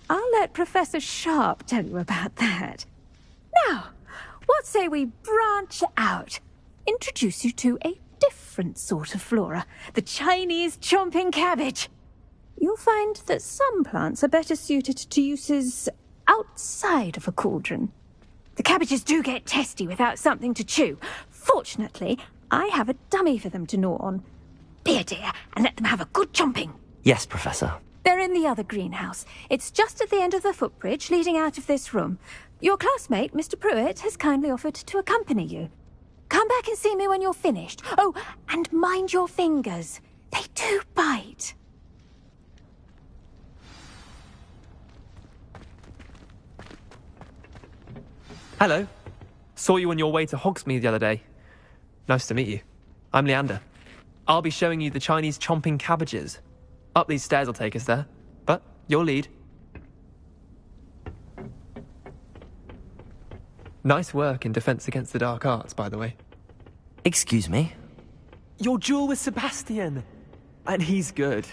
I'll let Professor Sharp tell you about that. Now, what say we branch out? Introduce you to a different sort of flora, the Chinese chomping cabbage. You'll find that some plants are better suited to uses outside of a cauldron. The cabbages do get testy without something to chew. Fortunately, I have a dummy for them to gnaw on. Be a dear and let them have a good chomping. Yes, Professor. They're in the other greenhouse. It's just at the end of the footbridge leading out of this room. Your classmate, Mr. Pruitt, has kindly offered to accompany you. Come back and see me when you're finished. Oh, and mind your fingers. They do bite. Hello. Saw you on your way to Hogsmeade the other day. Nice to meet you. I'm Leander. I'll be showing you the Chinese chomping cabbages. Up these stairs will take us there. But your lead. Nice work in Defense Against the Dark Arts, by the way. Excuse me? Your duel with Sebastian! And he's good.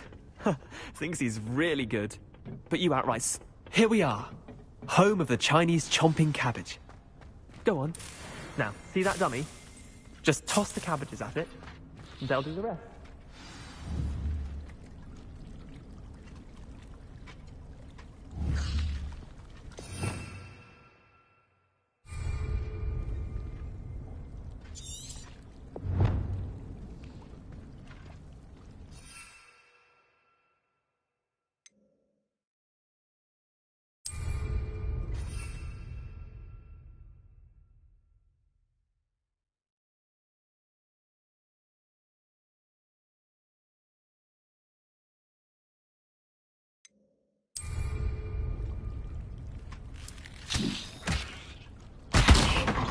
Thinks he's really good. But you outright. Here we are. Home of the Chinese chomping cabbage. Go on. Now, see that dummy? Just toss the cabbages at it, and they'll do the rest.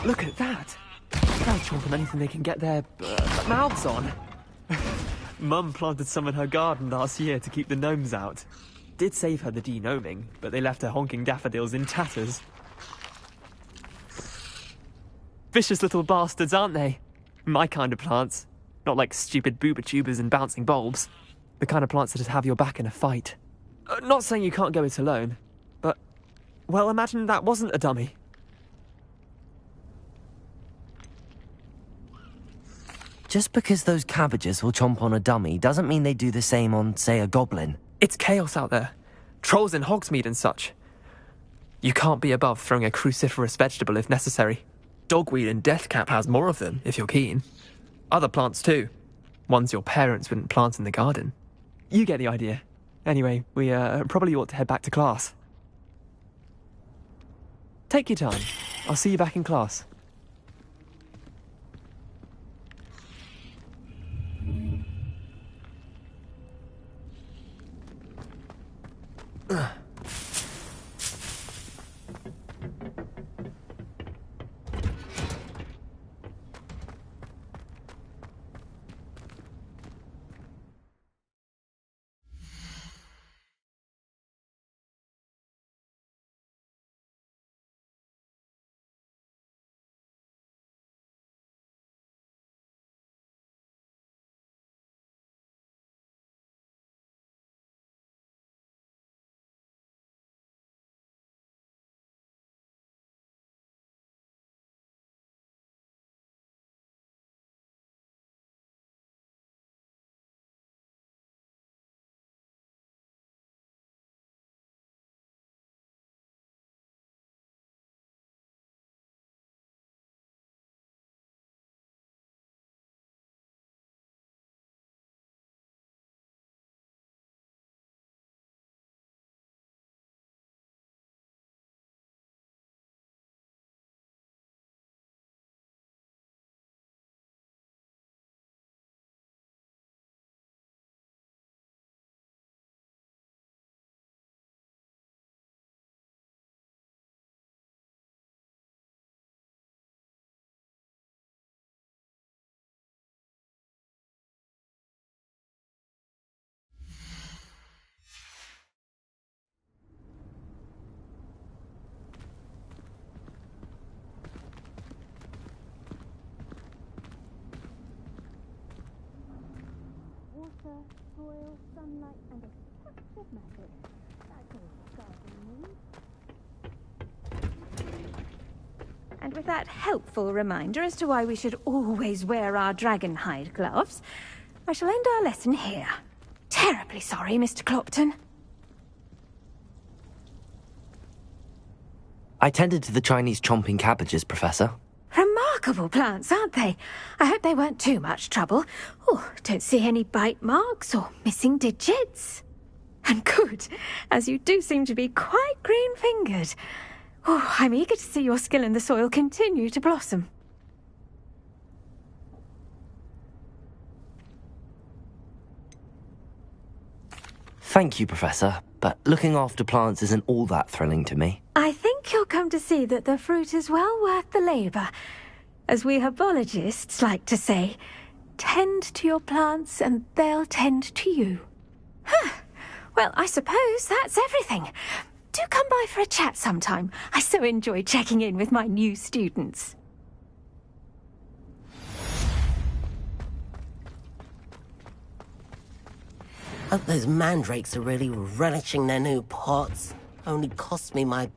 Look at that! They'll chomp on anything they can get their mouths on. Mum planted some in her garden last year to keep the gnomes out. Did save her the denoming, but they left her honking daffodils in tatters. Vicious little bastards, aren't they? My kind of plants. Not like stupid booba tubers and bouncing bulbs. The kind of plants that'd have your back in a fight. Not saying you can't go it alone, but... well, imagine that wasn't a dummy. Just because those cabbages will chomp on a dummy doesn't mean they do the same on, say, a goblin. It's chaos out there. Trolls in Hogsmeade and such. You can't be above throwing a cruciferous vegetable if necessary. Dogweed and deathcap has more of them, if you're keen. Other plants too. Ones your parents wouldn't plant in the garden. You get the idea. Anyway, we probably ought to head back to class. Take your time. I'll see you back in class. water, soil, sunlight, and a touch of magic. That's all gardening needs. And with that helpful reminder as to why we should always wear our dragon hide gloves, I shall end our lesson here. Terribly sorry, Mr. Clopton. I tended to the Chinese chomping cabbages, Professor. Remarkable plants, aren't they? I hope they weren't too much trouble. Oh, don't see any bite marks or missing digits. And good, as you do seem to be quite green-fingered. Oh, I'm eager to see your skill in the soil continue to blossom. Thank you, Professor, but looking after plants isn't all that thrilling to me. I think you'll come to see that the fruit is well worth the labour. As we herbologists like to say, tend to your plants and they'll tend to you. Huh. Well, I suppose that's everything. Do come by for a chat sometime. I so enjoy checking in with my new students. Hope those mandrakes are really relishing their new pots. Only cost me my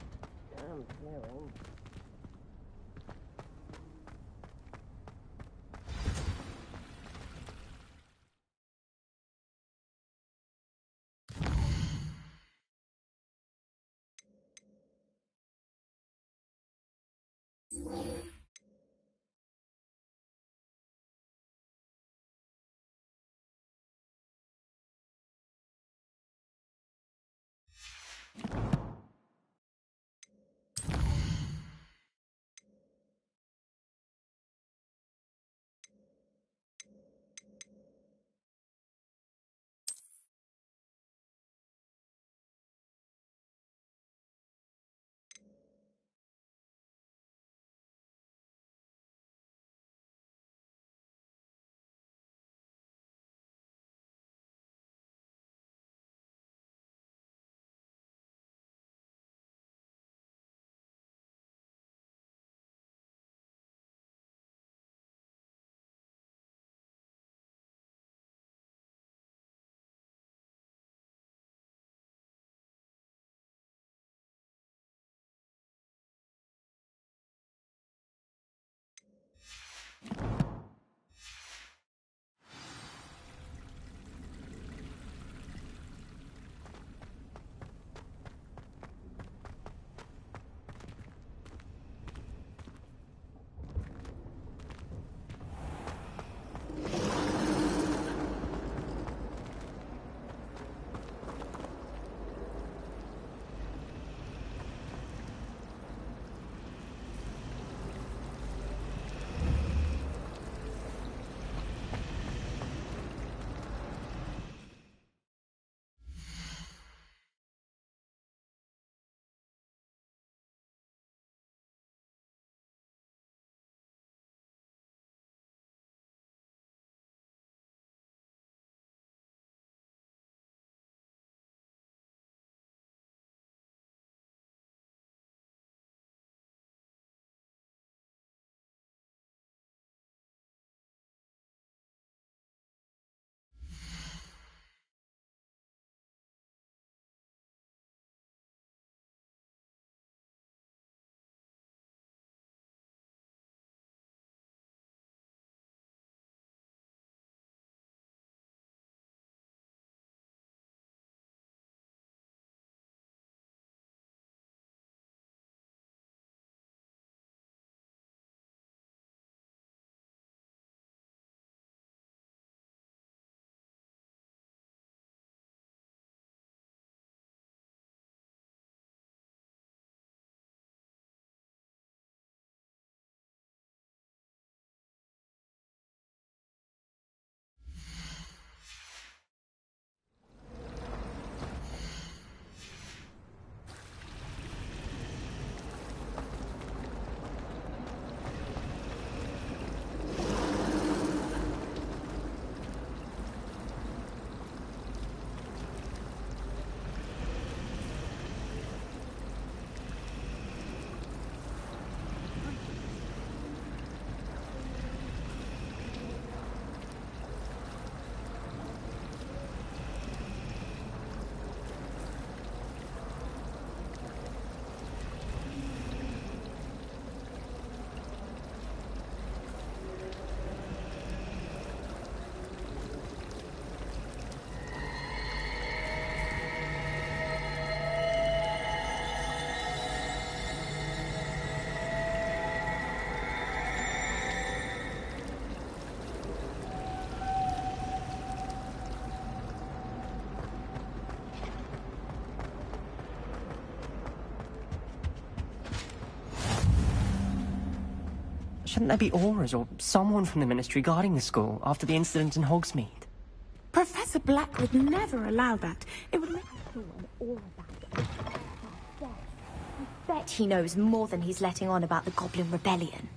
couldn't there be Aurors or someone from the Ministry guarding the school after the incident in Hogsmeade? Professor Black would never allow that. It would make all of that. I bet he knows more than he's letting on about the Goblin Rebellion.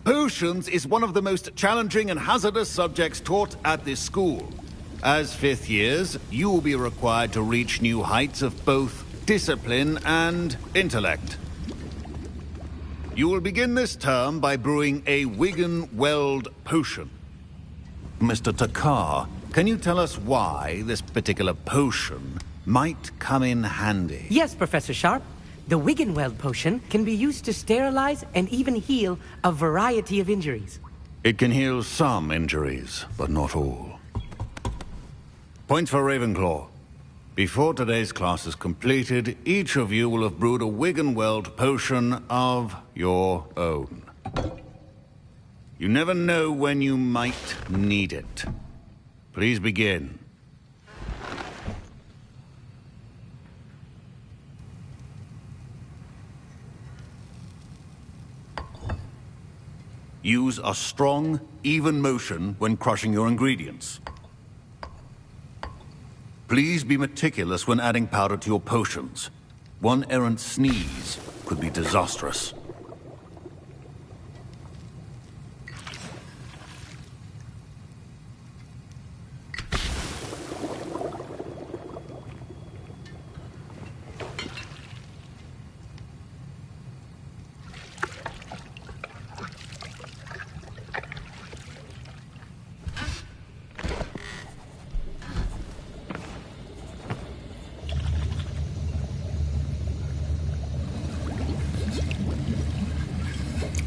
Potions is one of the most challenging and hazardous subjects taught at this school. As fifth years, you will be required to reach new heights of both discipline and intellect. You will begin this term by brewing a Wiggenweld potion. Mr. Takar, can you tell us why this particular potion might come in handy? Yes, Professor Sharp. The Wiggenweld potion can be used to sterilize and even heal a variety of injuries. It can heal some injuries, but not all. Points for Ravenclaw. Before today's class is completed, each of you will have brewed a Wiggenweld potion of your own. You never know when you might need it. Please begin. Use a strong, even motion when crushing your ingredients. Please be meticulous when adding powder to your potions. One errant sneeze could be disastrous.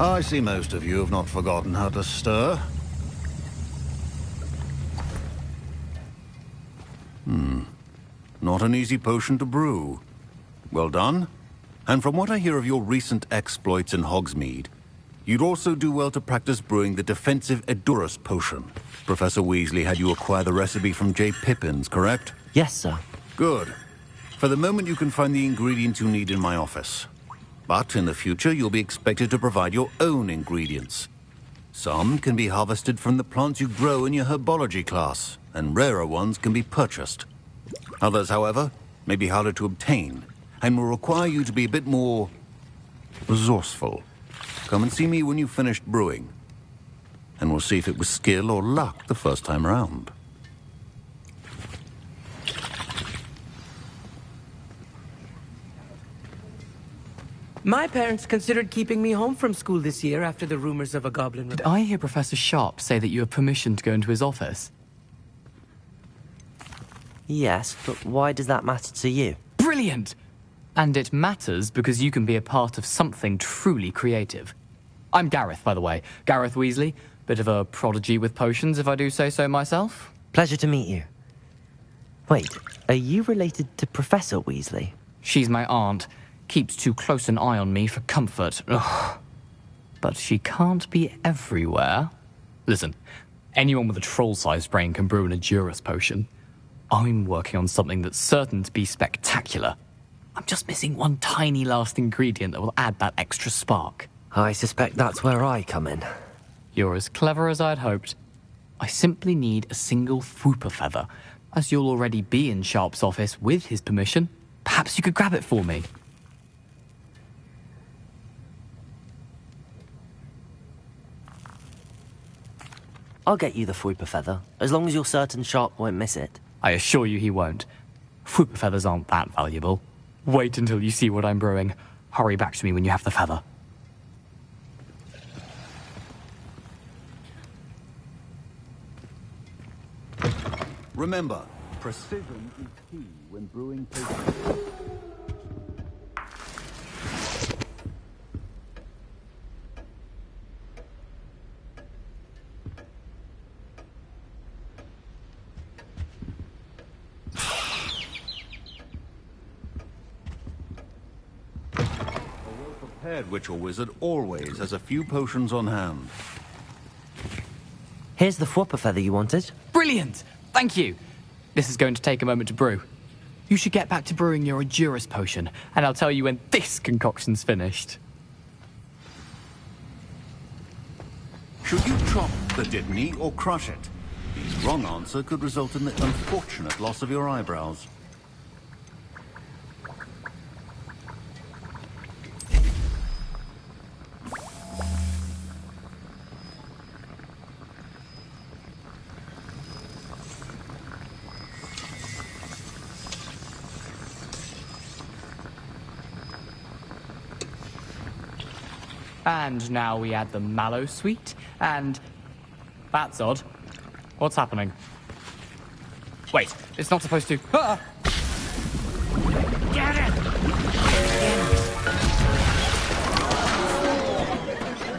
I see most of you have not forgotten how to stir. Not an easy potion to brew. Well done. And from what I hear of your recent exploits in Hogsmeade, you'd also do well to practice brewing the defensive Edurus potion. Professor Weasley had you acquire the recipe from J. Pippins, correct? Yes, sir. Good. For the moment, you can find the ingredients you need in my office. But in the future, you'll be expected to provide your own ingredients. Some can be harvested from the plants you grow in your herbology class, and rarer ones can be purchased. Others, however, may be harder to obtain, and will require you to be a bit more resourceful. Come and see me when you've finished brewing, and we'll see if it was skill or luck the first time around. My parents considered keeping me home from school this year after the rumors of a goblin. Did I hear Professor Sharp say that you have permission to go into his office? Yes, but why does that matter to you? Brilliant! And it matters because you can be a part of something truly creative. I'm Gareth, by the way. Gareth Weasley. Bit of a prodigy with potions, if I do say so myself. Pleasure to meet you. Wait, are you related to Professor Weasley? She's my aunt. Keeps too close an eye on me for comfort. Ugh. But she can't be everywhere. Listen, anyone with a troll-sized brain can brew an Edurus potion. I'm working on something that's certain to be spectacular. I'm just missing one tiny last ingredient that will add that extra spark. I suspect that's where I come in. You're as clever as I'd hoped. I simply need a single Fwooper feather. As you'll already be in Sharp's office with his permission, perhaps you could grab it for me. I'll get you the Fwooper feather, as long as you're certain Sharp won't miss it. I assure you he won't. Fwooper feathers aren't that valuable. Wait until you see what I'm brewing. Hurry back to me when you have the feather. Remember, precision is key when brewing potions. Prepared witch or wizard always has a few potions on hand. Here's the Fwooper feather you wanted. Brilliant! Thank you. This is going to take a moment to brew. You should get back to brewing your Endurus potion, and I'll tell you when this concoction's finished. Should you chop the Dittany or crush it? The wrong answer could result in the unfortunate loss of your eyebrows. And now we add the mallow sweet, and... That's odd. What's happening? Wait, it's not supposed to... Ah! Get it!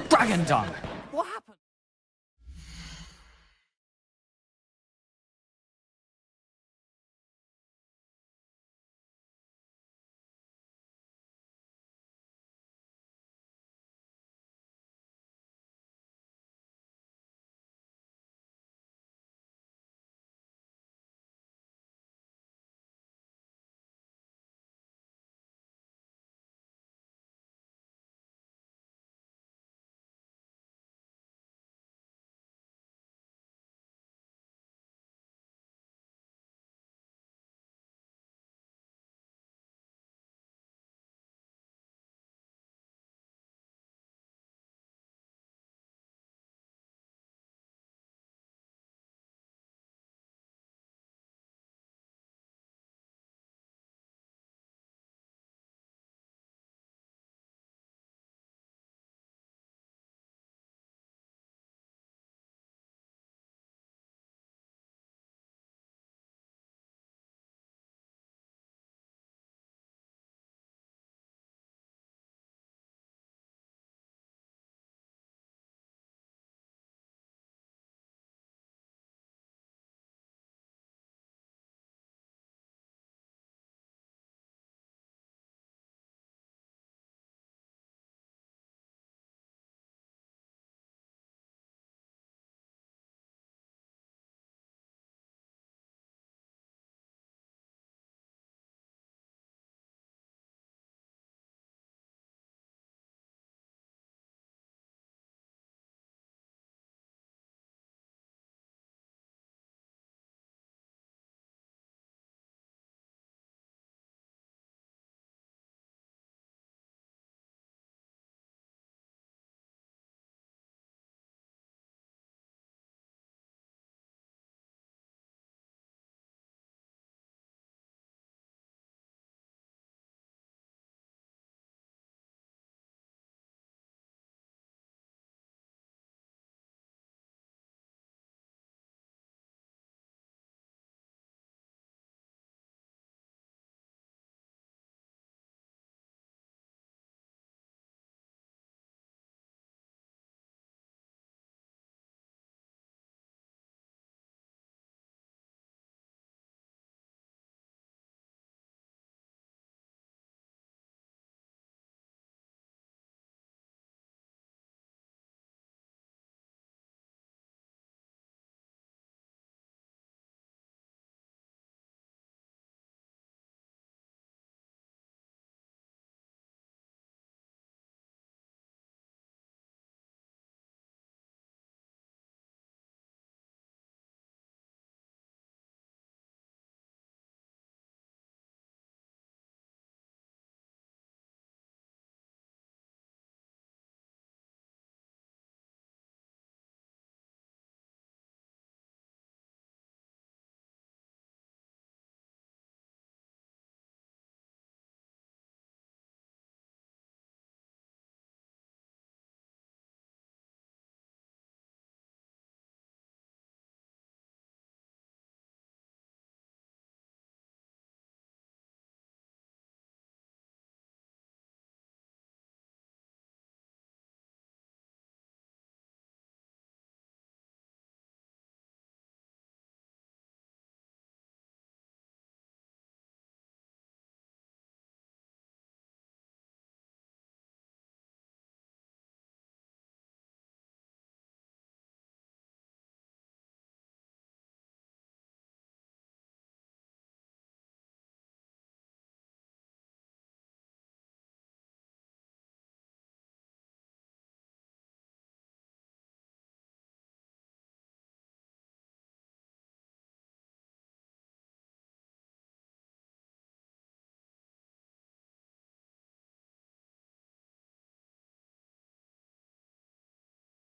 Dragon dung!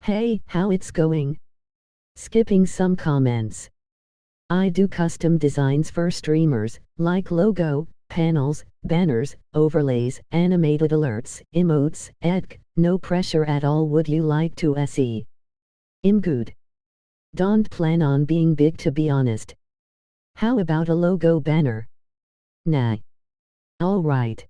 Hey, how it's going? Skipping some comments. I do custom designs for streamers, like logo, panels, banners, overlays, animated alerts, emotes, etc. No pressure at all. Would you like to see? I'm good. Don't plan on being big, to be honest. How about a logo banner? Nah. Alright.